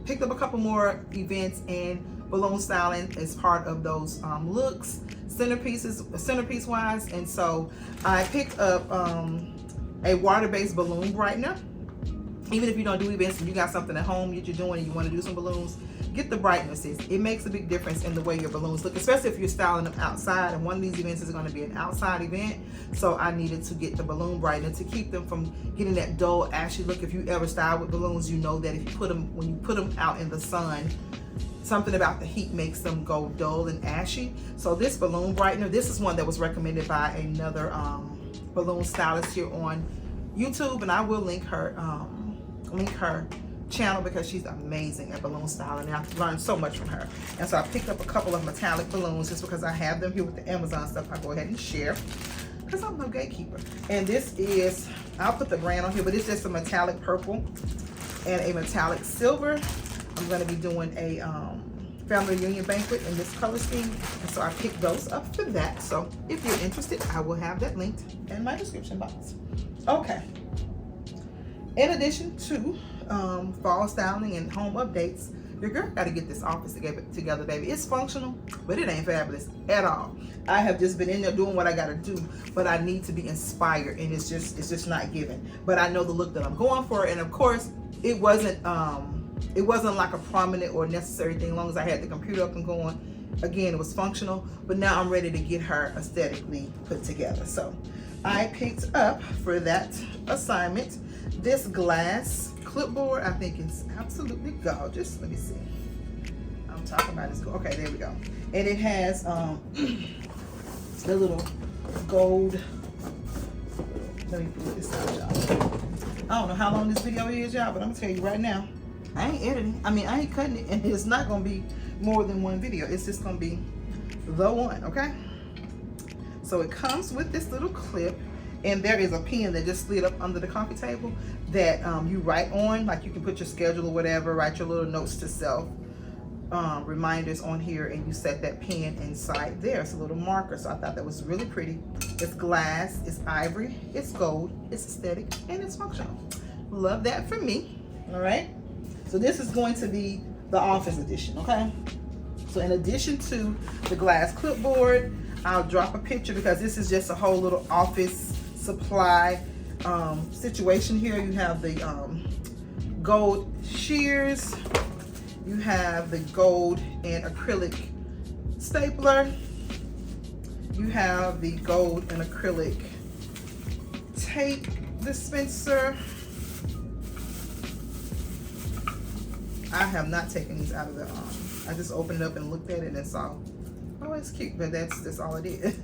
picked up a couple more events and balloon styling as part of those looks, centerpiece wise. And so I picked up a water-based balloon brightener. Even if you don't do events and you got something at home that you're doing and you want to do some balloons, get the brightnesses. It makes a big difference in the way your balloons look, especially if you're styling them outside. And one of these events is going to be an outside event, so I needed to get the balloon brightener to keep them from getting that dull, ashy look. If you ever style with balloons, you know that if you put them, when you put them out in the sun, something about the heat makes them go dull and ashy. So this balloon brightener, this is one that was recommended by another balloon stylist here on YouTube, and I will link her channel because she's amazing at balloon styling, and I've learned so much from her. And so I picked up a couple of metallic balloons just because I have them here with the Amazon stuff. I'll go ahead and share. because I'm no gatekeeper. And this is, I'll put the brand on here, but it's just a metallic purple and a metallic silver. I'm going to be doing a family reunion banquet in this color scheme, and so I picked those up for that. So if you're interested, I will have that linked in my description box. Okay. In addition to fall styling and home updates, your girl got to get this office together, baby. It's functional, but it ain't fabulous at all. I have just been in there doing what I got to do, but I need to be inspired, and it's just not given. But I know the look that I'm going for, and of course, it wasn't like a prominent or necessary thing. As long as I had the computer up and going, again, it was functional. But now I'm ready to get her aesthetically put together. So I picked up for that assignment this glass clipboard. I think it's absolutely gorgeous. Let me see. I'm talking about this. Okay, there we go. And it has the little gold. Let me put this out, y'all. I don't know how long this video is, y'all, but I'm gonna tell you right now, I ain't editing. I mean, I ain't cutting it, and it's not gonna be more than one video. It's just gonna be the one, okay? So it comes with this little clip, and there is a pen that just slid up under the coffee table that you write on, like you can put your schedule or whatever, write your little notes to self, reminders on here, and you set that pen inside there. It's a little marker, so I thought that was really pretty. It's glass, it's ivory, it's gold, it's aesthetic, and it's functional. Love that for me, all right? So this is going to be the office edition, okay? So in addition to the glass clipboard, I'll drop a picture because this is just a whole little office supply situation here. You have the gold shears, you have the gold and acrylic stapler, you have the gold and acrylic tape dispenser. I have not taken these out of the I just opened it up and looked at it and saw, oh, it's cute, but that's all it is.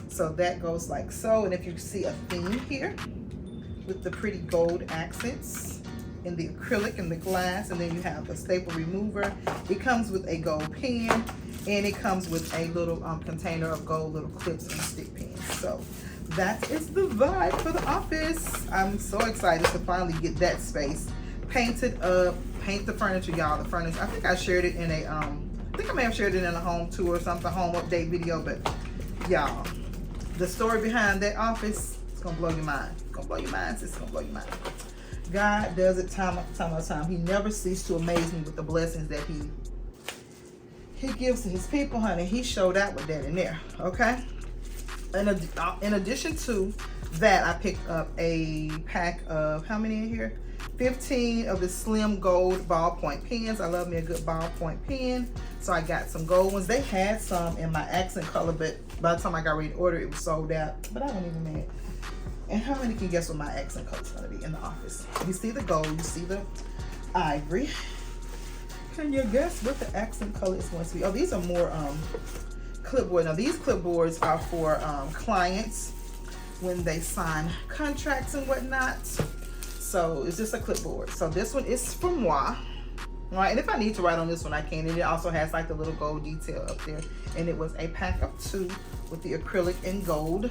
So that goes like so. And if you see a theme here with the pretty gold accents in the acrylic and the glass, and then you have the staple remover. It comes with a gold pen, and it comes with a little container of gold little clips and stick pins. So that is the vibe for the office. I'm so excited to finally get that space painted up, paint the furniture, y'all. The furniture, I think I shared it in a I think I may have shared it in a home tour or something, home update video, but y'all, the story behind that office, it's gonna blow your mind. It's gonna blow your mind, sis. It's gonna blow your mind. God does it time after time after time. He never ceases to amaze me with the blessings that he gives to his people, honey. He showed out with that in there, okay? And in addition to that, I picked up a pack of, how many in here? 15 of the slim gold ballpoint pens. I love me a good ballpoint pen, so I got some gold ones. They had some in my accent color, but by the time I got ready to order, it was sold out. But I wasn't even mad. And how many can guess what my accent color is going to be in the office? You see the gold, you see the ivory. Can you guess what the accent color is going to be? Oh, these are more clipboard. Now these clipboards are for clients when they sign contracts and whatnot. So it's just a clipboard. So this one is from moi. All right, and if I need to write on this one, I can. And it also has like the little gold detail up there. And it was a pack of 2 with the acrylic and gold.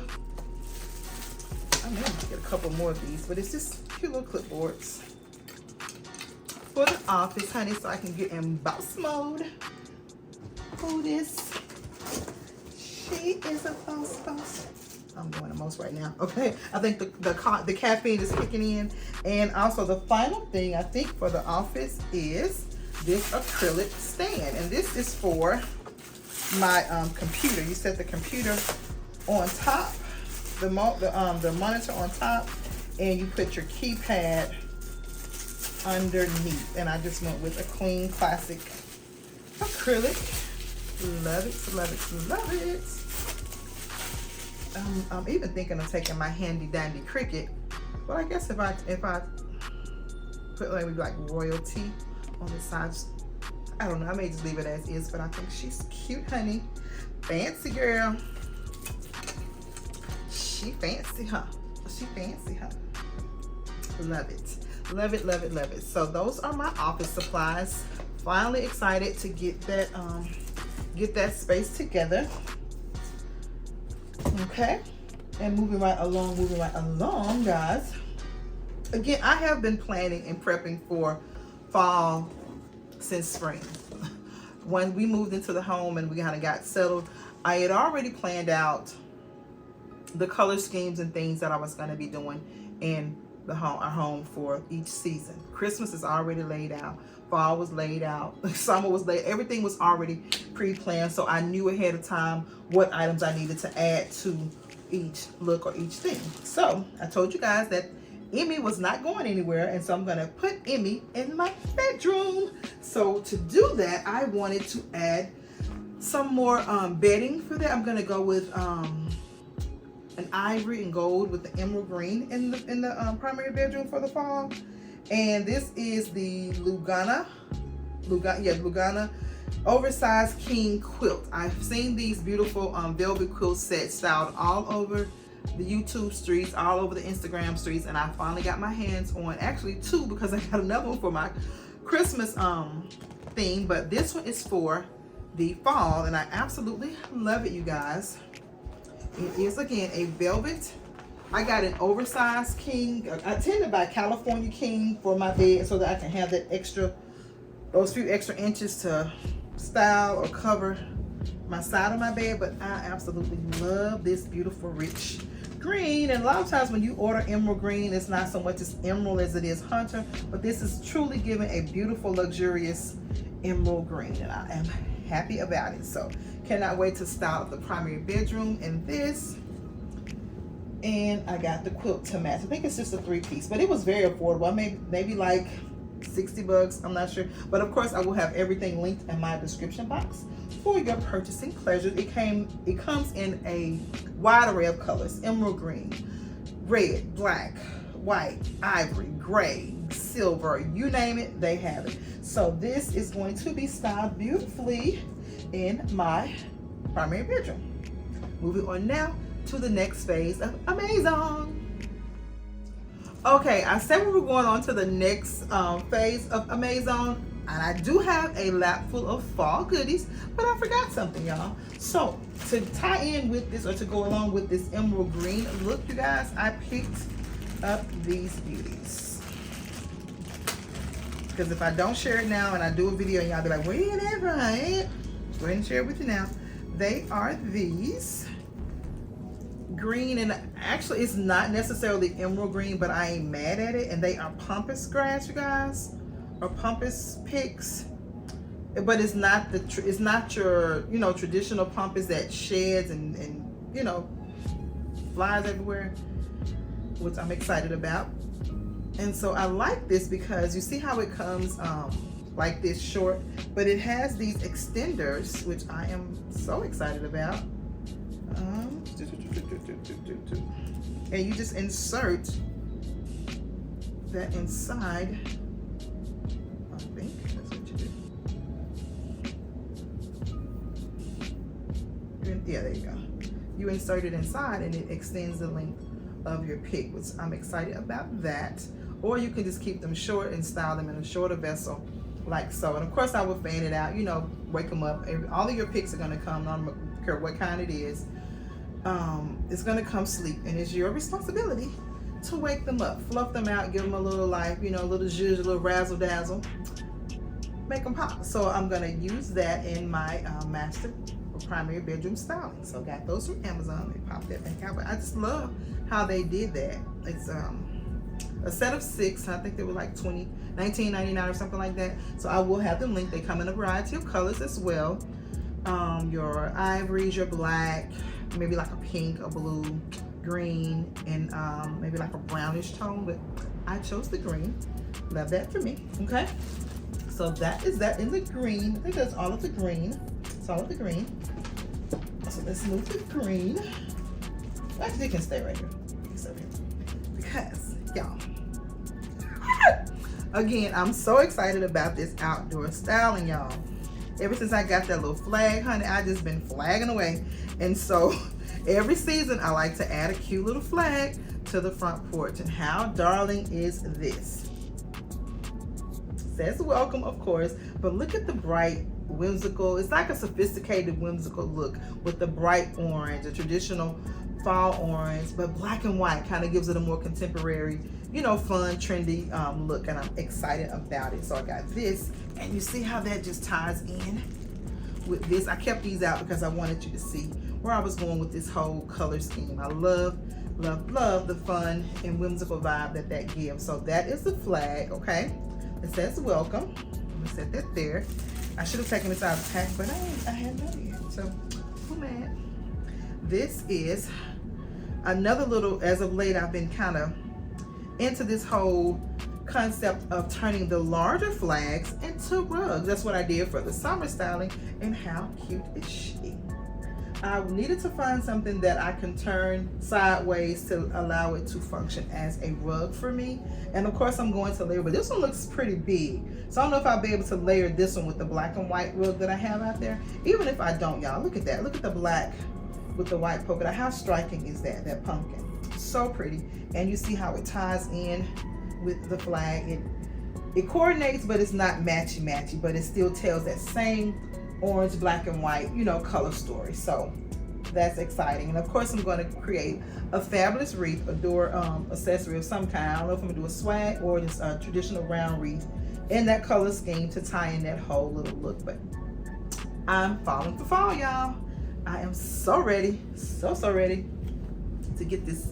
I may have to get a couple more of these, but it's just cute little clipboards for the office, honey, so I can get in boss mode. Who this? She is a boss. I'm doing the most right now. Okay, I think the caffeine is kicking in. And also the final thing I think for the office is this acrylic stand, and this is for my computer. You set the computer on top, the monitor on top, and you put your keypad underneath. And I just went with a clean classic acrylic. Love it, love it, love it. I'm even thinking of taking my handy dandy Cricut, but I guess if I put like royalty on the sides, I don't know, I may just leave it as is, but I think she's cute, honey. Fancy girl. She fancy, huh? She fancy, huh? Love it. Love it, love it, love it. So those are my office supplies. Finally excited to get that space together. Okay. And moving right along, guys. Again, I have been planning and prepping for fall since spring. When we moved into the home and we kind of got settled, I had already planned out the color schemes and things that I was going to be doing in our home for each season. Christmas is already laid out. Fall was laid out. Summer was laid. Everything was already pre-planned, so I knew ahead of time what items I needed to add to each look or each thing. So I told you guys that Emmy was not going anywhere, and so I'm gonna put Emmy in my bedroom. So to do that, I wanted to add some more bedding for that. I'm gonna go with an ivory and gold with the emerald green in the primary bedroom for the fall. And this is the Lugana oversized king quilt. I've seen these beautiful velvet quilt sets styled all over the YouTube streets, all over the Instagram streets, and I finally got my hands on actually two, because I got another one for my Christmas theme, but this one is for the fall, and I absolutely love it, you guys. It is again a velvet. I got an oversized king. I tend to buy California king for my bed so that I can have that those few extra inches to style or cover my side of my bed. But I absolutely love this beautiful rich green. And a lot of times when you order emerald green, it's not so much as emerald as it is hunter, but this is truly giving a beautiful, luxurious emerald green, and I am happy about it. So cannot wait to style up the primary bedroom in this. And I got the quilt to match. I think it's just a 3-piece, but it was very affordable. Maybe like 60 bucks, I'm not sure. But of course I will have everything linked in my description box for your purchasing pleasure. It comes in a wide array of colors: emerald green, red, black, white, ivory, gray, silver, you name it, they have it. So this is going to be styled beautifully in my primary bedroom. Moving on now to the next phase of Amazon. Okay, I said we were going on to the next phase of Amazon, and I do have a lap full of fall goodies, but I forgot something, y'all. So to tie in with this, or to go along with this emerald green look, you guys, I picked up these beauties. Because if I don't share it now and I do a video and y'all be like, where is that right? Go ahead and share it with you now. They are these green, and actually it's not necessarily emerald green, but I ain't mad at it. And they are pampas grass, you guys, or pampas picks. But it's not your traditional pampas that sheds and flies everywhere, which I'm excited about. And so I like this because you see how it comes like this short, but it has these extenders, which I am so excited about. And you just insert that inside. I think that's what you do. Yeah, there you go. You insert it inside and it extends the length of your pick, which I'm excited about that. Or you can just keep them short and style them in a shorter vessel like so. And of course I will fan it out, wake them up. All of your picks are going to come, I don't care what kind it is. It's going to come sleep, and it's your responsibility to wake them up, fluff them out, give them a little life, a little zhuzh, a little razzle dazzle, make them pop. So I'm going to use that in my master primary bedroom styling. So got those from Amazon. They popped that back out, but I just love how they did that. It's a set of 6. I think they were like $19.99 or something like that. So I will have them linked. They come in a variety of colors as well. Your ivories, your black, maybe like a pink, a blue, green, and maybe like a brownish tone, but I chose the green. Love that for me. Okay, so that is that in the green. I think that's all of the green. It's all of the green. So let's move to green. Actually, it can stay right here. You can stay right here. Because, y'all, again, I'm so excited about this outdoor styling, y'all. Ever since I got that little flag, honey, I just been flagging away. And so every season I like to add a cute little flag to the front porch. And how darling is this? Says welcome, of course, but look at the bright, whimsical, it's like a sophisticated, whimsical look with the bright orange, a traditional fall orange, but black and white kind of gives it a more contemporary, you know, fun, trendy look, and I'm excited about it. So I got this, and you see how that just ties in with this. I kept these out because I wanted you to see where I was going with this whole color scheme. I love, love, love the fun and whimsical vibe that that gives. So that is the flag, okay? It says welcome. I'm gonna set that there. I should have taken this out of the pack, but I hadn't done it yet, so who mad? This is another little, as of late, I've been kind of into this whole concept of turning the larger flags into rugs. That's what I did for the summer styling, and how cute is she? I needed to find something that I can turn sideways to allow it to function as a rug for me. And of course I'm going to layer, but this one looks pretty big. So I don't know if I'll be able to layer this one with the black and white rug that I have out there. Even if I don't, y'all, look at that. Look at the black with the white polka dot. How striking is that, that pumpkin? So pretty. And you see how it ties in with the flag. It coordinates, but it's not matchy-matchy, but it still tells that same orange, black and white, you know, color story. So that's exciting. And of course I'm going to create a fabulous wreath, a door accessory of some kind. I don't know if I'm gonna do a swag or just a traditional round wreath in that color scheme to tie in that whole little look. But I'm falling for fall, y'all. I am so ready, so ready to get this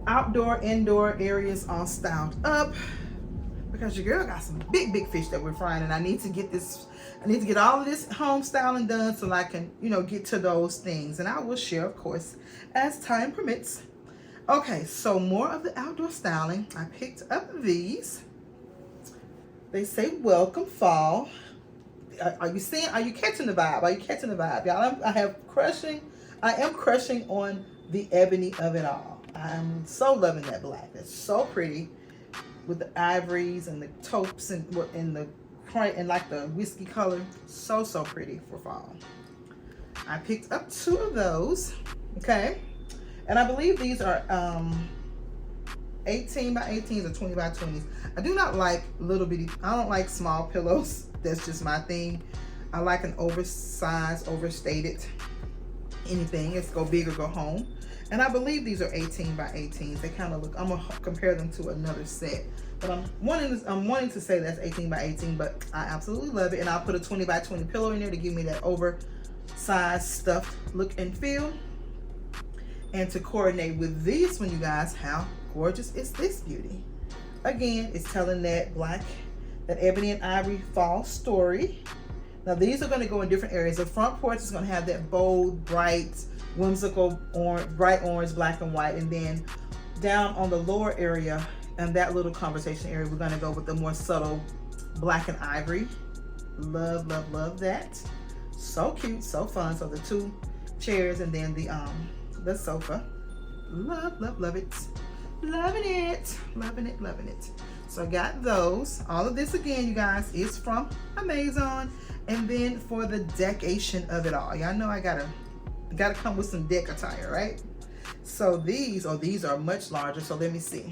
outdoor, indoor areas all styled up, because your girl got some big fish that we're frying, and I need to get this, I need to get all of this home styling done so I can, you know, get to those things, and I will share, of course, as time permits. Okay, so more of the outdoor styling. I picked up these. They say welcome fall. Are you seeing, are you catching the vibe? Are you catching the vibe, y'all? I am crushing on the ebony of it all. I'm so loving that black. It's so pretty with the ivories and the taupes and like the whiskey color. So pretty for fall. I picked up 2 of those, okay? And I believe these are 18 by 18s or 20 by 20s. I do not like little bitty, I don't like small pillows. That's just my thing. I like an oversized, overstated anything. It's go big or go home. And I believe these are 18 by 18s. They kind of look, I'm gonna compare them to another set. But I'm wanting to say that's 18 by 18, but I absolutely love it. And I'll put a 20 by 20 pillow in there to give me that oversized stuffed look and feel. And to coordinate with these one, you guys, how gorgeous is this beauty? Again, it's telling that black, that ebony and ivory fall story. Now these are going to go in different areas. The front porch is going to have that bold, bright, whimsical orange, bright orange, black and white, and then down on the lower area and that little conversation area, we're going to go with the more subtle black and ivory. Love that. So cute, so fun. So the 2 chairs and then the sofa. Love it. Loving it. So I got those. All of this again, you guys, is from Amazon. And then for the decoration of it all, y'all know I gotta come with some deck attire, right? So these are much larger. So let me see.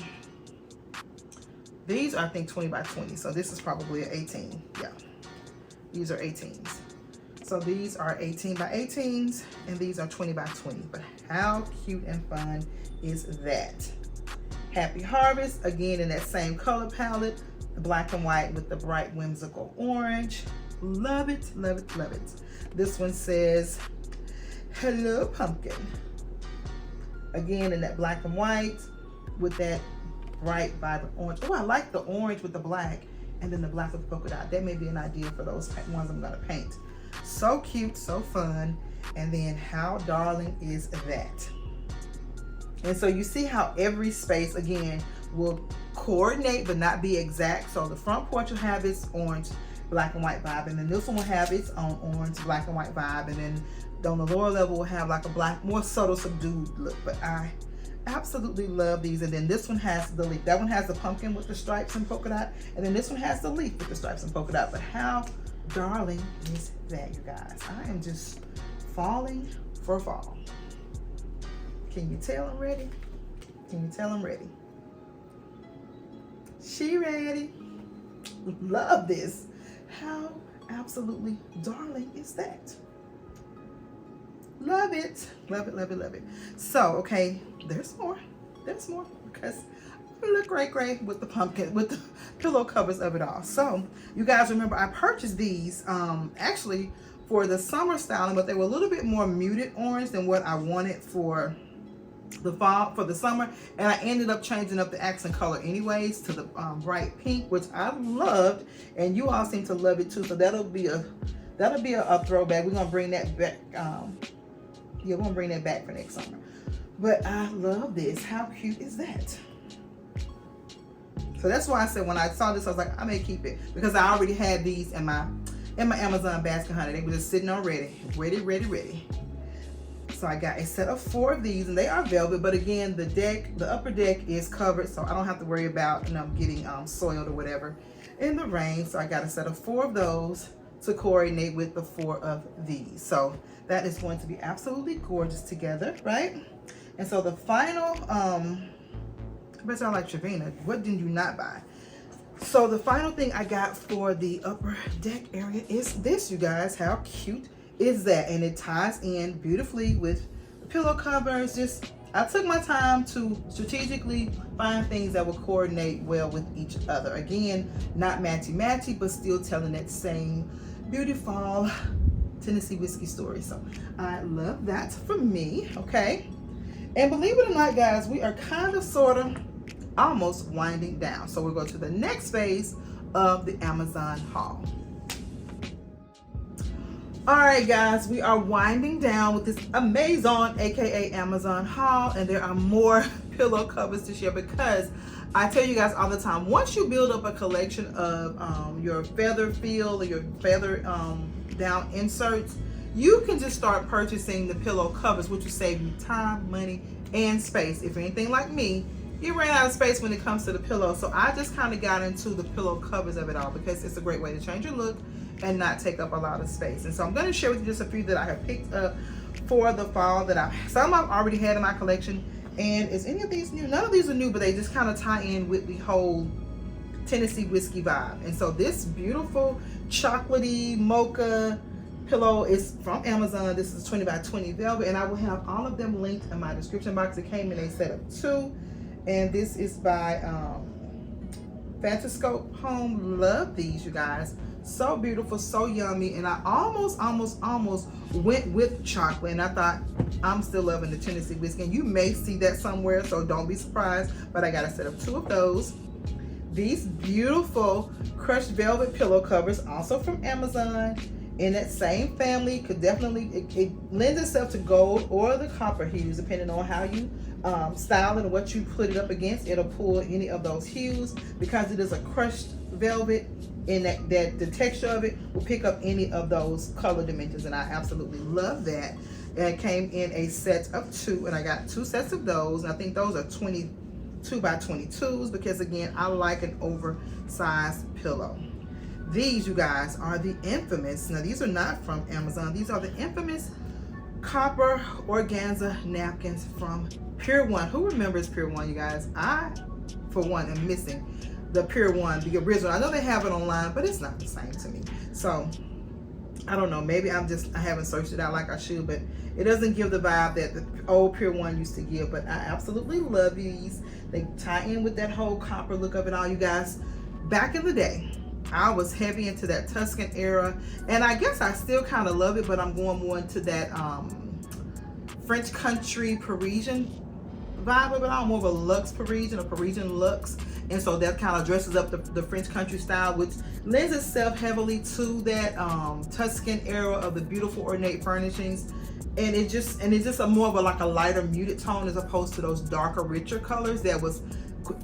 These are, I think, 20 by 20. So this is probably an 18. Yeah, these are 18s. So these are 18 by 18s, and these are 20 by 20. But how cute and fun is that? Happy Harvest, again in that same color palette, the black and white with the bright whimsical orange. Love it. This one says, hello pumpkin. Again in that black and white with that bright vibrant orange. Oh, I like the orange with the black and then the black with the polka dot. That may be an idea for those ones I'm gonna paint. So cute, so fun. And then how darling is that? And so you see how every space, again, will coordinate but not be exact. So the front porch will have its orange, black and white vibe, and then this one will have its own orange, black and white vibe, and then on the lower level will have like a black, more subtle, subdued look. But I absolutely love these. And then this one has the leaf. That one has the pumpkin with the stripes and polka dot, and then this one has the leaf with the stripes and polka dot. But how darling is that, you guys? I am just falling for fall. Can you tell I'm ready? Can you tell I'm ready? She ready. Love this. How absolutely darling is that? Love it. Love it, love it, love it. So, okay, there's more. There's more because we look great with the pumpkin, with the pillow covers of it all. So, you guys remember I purchased these actually for the summer styling, but they were a little bit more muted orange than what I wanted for the fall, for the summer, and I ended up changing up the accent color anyways to the bright pink, which I loved, and you all seem to love it too. So that'll be a throwback. We're gonna bring that back. Yeah, we're gonna bring that back for next summer. But I love this. How cute is that? So that's why I said when I saw this, I was like, I may keep it because I already had these in my Amazon basket, honey. They were just sitting on ready. So I got a set of 4 of these, and they are velvet, but again, the upper deck is covered, so I don't have to worry about, you know, getting soiled or whatever in the rain. So I got a set of 4 of those to coordinate with the 4 of these. So that is going to be absolutely gorgeous together, right? And so the final, I bet y'all like Travina. What did you not buy? So the final thing I got for the upper deck area is this, you guys. How cute is that? And it ties in beautifully with the pillow covers. Just, I took my time to strategically find things that will coordinate well with each other. Again, not matchy-matchy, but still telling that same beautiful Tennessee whiskey story. So I love that for me, okay? And believe it or not, guys, we are kind of, sort of, almost winding down. So we'll go to the next phase of the Amazon haul. All right, guys, we are winding down with this Amazon, aka Amazon haul, and there are more pillow covers to share because I tell you guys all the time, once you build up a collection of your feather feel or your feather down inserts, you can just start purchasing the pillow covers, which will save you time, money, and space. If you're anything like me, you ran out of space when it comes to the pillow. So I just kind of got into the pillow covers of it all because it's a great way to change your look and not take up a lot of space. And so I'm going to share with you just a few that I have picked up for the fall that some I've already had in my collection. And is any of these new? None of these are new, but they just kind of tie in with the whole Tennessee whiskey vibe. And so this beautiful chocolatey mocha pillow is from Amazon. This is 20 by 20 velvet, and I will have all of them linked in my description box. It came in a set of 2, and this is by Fantascope Home. Love these, you guys. So beautiful, so yummy, and I almost went with chocolate, and I thought, I'm still loving the Tennessee whiskey, and you may see that somewhere, so don't be surprised, but I got a set of 2 of those. These beautiful crushed velvet pillow covers, also from Amazon, in that same family. Could definitely, it lends itself to gold or the copper hues, depending on how you style it and what you put it up against. It'll pull any of those hues because it is a crushed velvet, and that the texture of it will pick up any of those color dimensions, and I absolutely love that. And it came in a set of 2, and I got 2 sets of those, and I think those are 22 by 22s because, again, I like an oversized pillow. These, you guys, are the infamous, now these are not from Amazon, these are the infamous copper organza napkins from Pier 1. Who remembers Pier 1, you guys? I, for one, am missing the Pier 1, the original. I know they have it online, but it's not the same to me. So I don't know, maybe I haven't searched it out like I should, but it doesn't give the vibe that the old Pier 1 used to give. But I absolutely love these. They tie in with that whole copper look of it all, you guys. Back in the day, I was heavy into that Tuscan era, and I guess I still kind of love it, but I'm going more into that French country Parisian vibe of it all, more of a luxe Parisian, a Parisian luxe. And so that kind of dresses up the French country style, which lends itself heavily to that Tuscan era of the beautiful ornate furnishings. And it's just a more of like a lighter muted tone as opposed to those darker, richer colors that was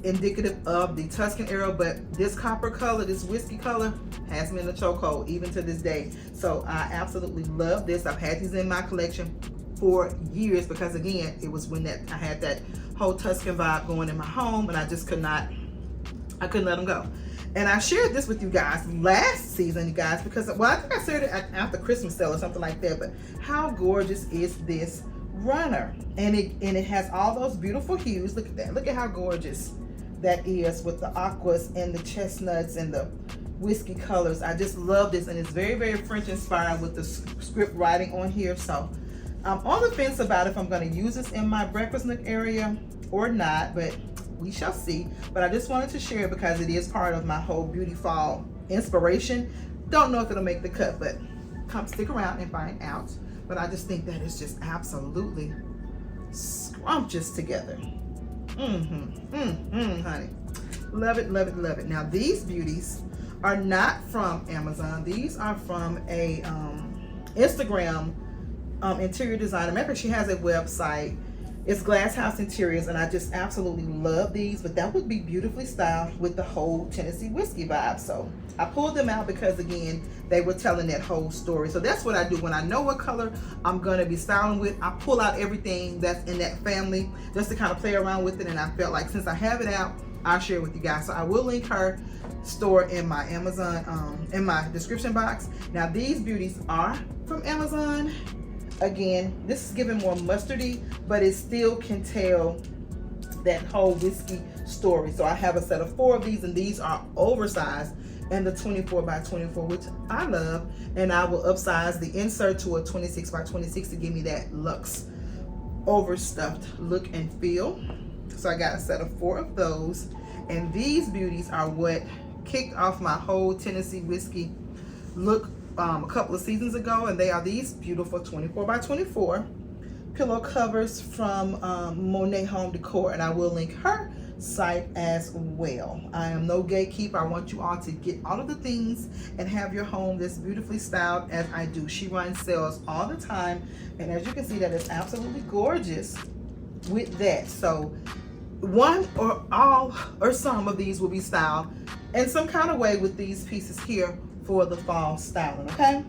indicative of the Tuscan era. But this copper color, this whiskey color, has me in the chokehold even to this day. So I absolutely love this. I've had these in my collection for years because, again, it was when I had that whole Tuscan vibe going in my home, and I just couldn't let them go. And I shared this with you guys last season, you guys, because, well, I think I shared it after Christmas sale or something like that. But how gorgeous is this runner? And it has all those beautiful hues. Look at that. Look at how gorgeous that is with the aquas and the chestnuts and the whiskey colors. I just love this, and it's very, very French inspired with the script writing on here. So I'm on the fence about if I'm going to use this in my breakfast nook area or not, but we shall see. But I just wanted to share it because it is part of my whole beauty fall inspiration. Don't know if it'll make the cut, but come stick around and find out. But I just think that it's just absolutely scrumptious together. Honey. Love it, love it, love it. Now these beauties are not from Amazon. These are from a Instagram interior designer. Remember, she has a website. It's Glass House Interiors, and I just absolutely love these. But that would be beautifully styled with the whole Tennessee whiskey vibe. So I pulled them out because, again, they were telling that whole story. So that's what I do when I know what color I'm gonna be styling with. I pull out everything that's in that family just to kind of play around with it. And I felt like since I have it out, I'll share it with you guys. So I will link her store in my Amazon, in my description box. Now these beauties are from Amazon. Again, this is giving more mustardy, but it still can tell that whole whiskey story. So I have a set of 4 of these, and these are oversized and the 24 by 24, which I love. And I will upsize the insert to a 26 by 26 to give me that luxe overstuffed look and feel. So I got a set of 4 of those, and these beauties are what kicked off my whole Tennessee whiskey look a couple of seasons ago. And they are these beautiful 24 by 24 pillow covers from MOENA Home Decor, and I will link her site as well. I am no gatekeeper. I want you all to get all of the things and have your home this beautifully styled as I do. She runs sales all the time, and as you can see, that is absolutely gorgeous with that. So one or all or some of these will be styled in some kind of way with these pieces here for the fall styling, okay?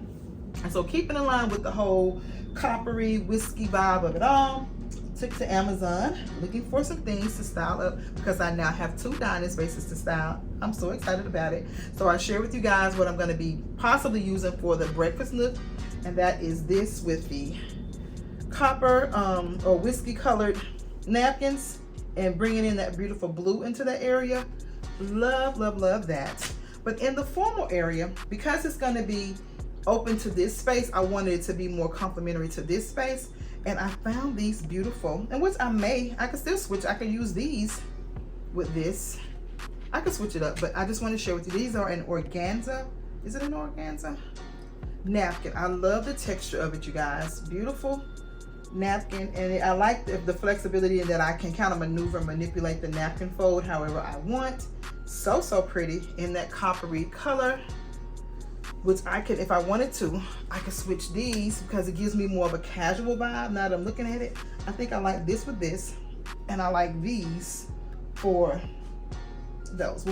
And so keeping in line with the whole coppery whiskey vibe of it all, took to Amazon looking for some things to style up because I now have 2 dining spaces to style. I'm so excited about it. So I share with you guys what I'm going to be possibly using for the breakfast nook, and that is this with the copper or whiskey colored napkins and bringing in that beautiful blue into that area. Love, love, love that. But in the formal area, because it's going to be open to this space, I wanted it to be more complementary to this space. And I found these beautiful, and which I could still switch. I could use these with this. I could switch it up, but I just want to share with you. These are an organza. Is it an organza? Napkin. I love the texture of it, you guys. Beautiful napkin, and I like the flexibility in that I can kind of maneuver and manipulate the napkin fold however I want. So, so pretty in that coppery color, which I could, if I wanted to, I could switch these because it gives me more of a casual vibe. Now that I'm looking at it, I think I like this with this, and I like these for those.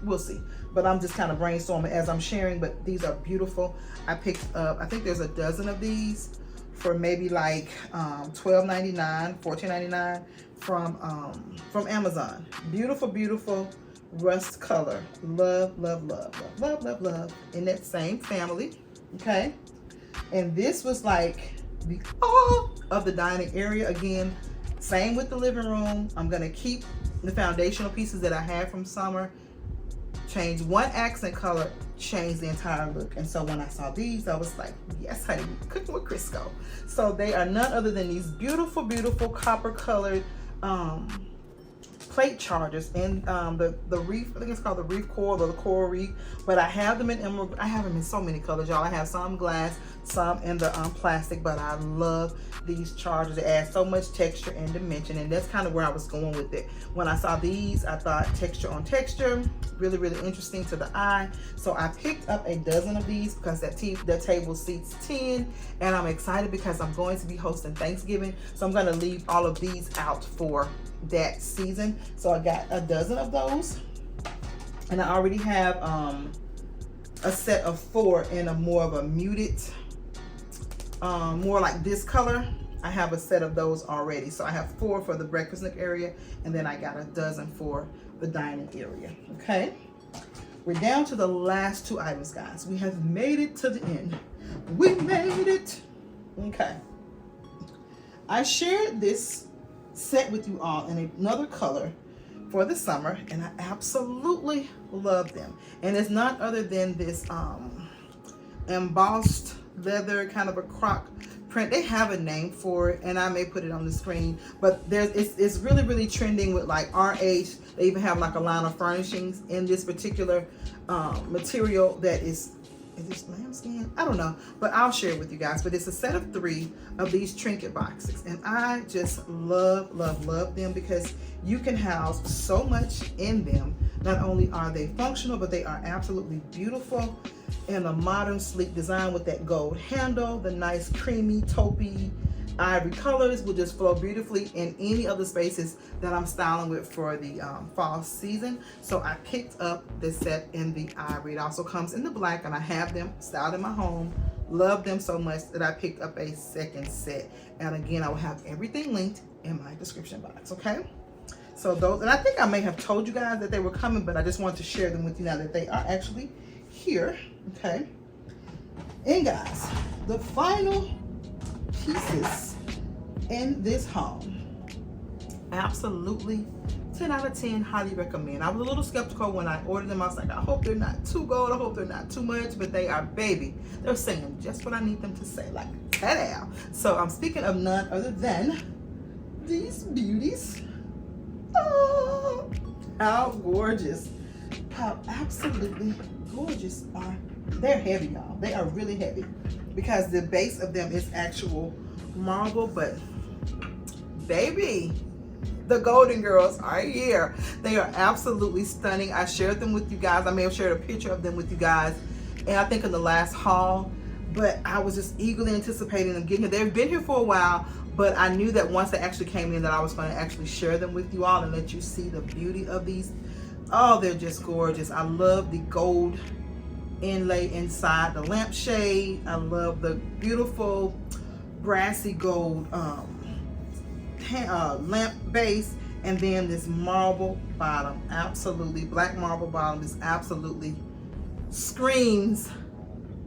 We'll see. But I'm just kind of brainstorming as I'm sharing, but these are beautiful. I picked up, I think there's a dozen of these for maybe like $12.99, $14.99 from Amazon. Beautiful, beautiful rust color. Love, love, love, love, love, love, love. In that same family, okay? And this was like the of the dining area. Again, same with the living room. I'm gonna keep the foundational pieces that I had from summer, change one accent color, change the entire look. And so when I saw these, I was like, yes, honey, cooking with Crisco. So they are none other than these beautiful, beautiful copper colored plate chargers in the reef. I think it's called the reef coral or the coral reef, but I have them in emerald. I have them in so many colors, y'all. I have some glass, some in the plastic, but I love these chargers. They add so much texture and dimension, and that's kind of where I was going with it. When I saw these, I thought texture on texture, really, really interesting to the eye. So I picked up a dozen of these because that table seats 10, and I'm excited because I'm going to be hosting Thanksgiving, so I'm going to leave all of these out for that season. So I got a dozen of those, and I already have a set of 4 in a more of a muted, more like this color. I have a set of those already. So I have 4 for the breakfast nook area, and then I got a dozen for the dining area. Okay, we're down to the last 2 items, guys. We have made it to the end. We made it. Okay, I shared this set with you all in another color for the summer, and I absolutely love them. And it's not other than this embossed leather, kind of a croc print. They have a name for it, and I may put it on the screen, but it's really, really trending with like RH. They even have like a line of furnishings in this particular material that is this lambskin? I don't know, but I'll share it with you guys. But it's a set of 3 of these trinket boxes, and I just love them because you can house so much in them. Not only are they functional, but they are absolutely beautiful in a modern, sleek design with that gold handle. The nice creamy taupey ivory colors will just flow beautifully in any of the spaces that I'm styling with for the fall season. So I picked up this set in the ivory. It also comes in the black, and I have them styled in my home. Love them so much that I picked up a second set. And again, I will have everything linked in my description box, okay? So those, and I think I may have told you guys that they were coming, but I just wanted to share them with you now that they are actually here, okay? And guys, the final pieces in this haul, absolutely 10 out of 10, highly recommend. I was a little skeptical when I ordered them. I was like, I hope they're not too gold, I hope they're not too much, but they are, baby, they're saying just what I need them to say, like ta-da. So I'm speaking of none other than these beauties. Oh, how gorgeous, how absolutely gorgeous are they're heavy, y'all. They are really heavy because the base of them is actual marble, but baby, the Golden Girls are here. They are absolutely stunning. I shared them with you guys. I may have shared a picture of them with you guys, and I think in the last haul, but I was just eagerly anticipating them getting here. They've been here for a while, but I knew that once they actually came in that I was going to actually share them with you all and let you see the beauty of these. Oh, they're just gorgeous. I love the gold inlay inside the lampshade. I love the beautiful brassy gold lamp base, and then this marble bottom. Absolutely, black marble bottom is absolutely screams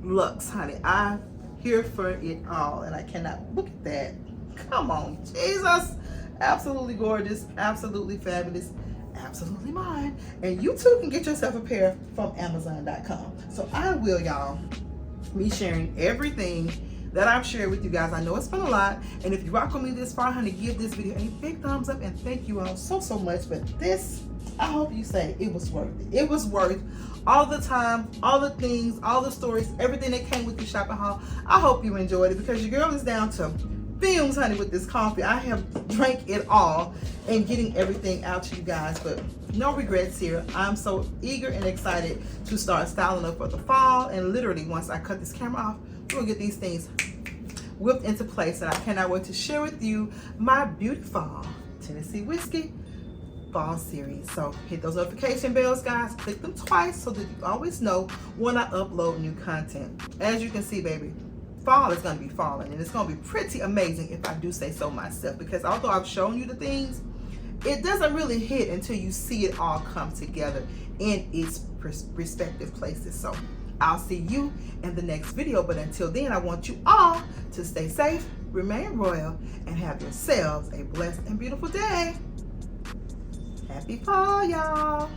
luxe, honey. I'm here for it all, and I cannot look at that. Come on, Jesus. Absolutely gorgeous, absolutely fabulous, absolutely mine. And you too can get yourself a pair from Amazon.com. So I will, y'all, be sharing everything that I've shared with you guys. I know it's been a lot, and if you rock with me this far, honey, give this video a big thumbs up, and thank you all so much. But this, I hope you say it was worth it. It was worth all the time, all the things, all the stories, everything that came with the shopping haul. I hope you enjoyed it because your girl is down to fumes, honey, with this coffee. I have drank it all and getting everything out to you guys, but no regrets here. I'm so eager and excited to start styling up for the fall, and literally once I cut this camera off, we'll get these things whipped into place, and I cannot wait to share with you my beautiful Tennessee Whiskey fall series. So hit those notification bells, guys. Click them twice so that you always know when I upload new content. As you can see, baby, fall is going to be falling, and it's going to be pretty amazing if I do say so myself, because although I've shown you the things, it doesn't really hit until you see it all come together in its respective places. So I'll see you in the next video, but until then, I want you all to stay safe, remain royal, and have yourselves a blessed and beautiful day. Happy fall, y'all.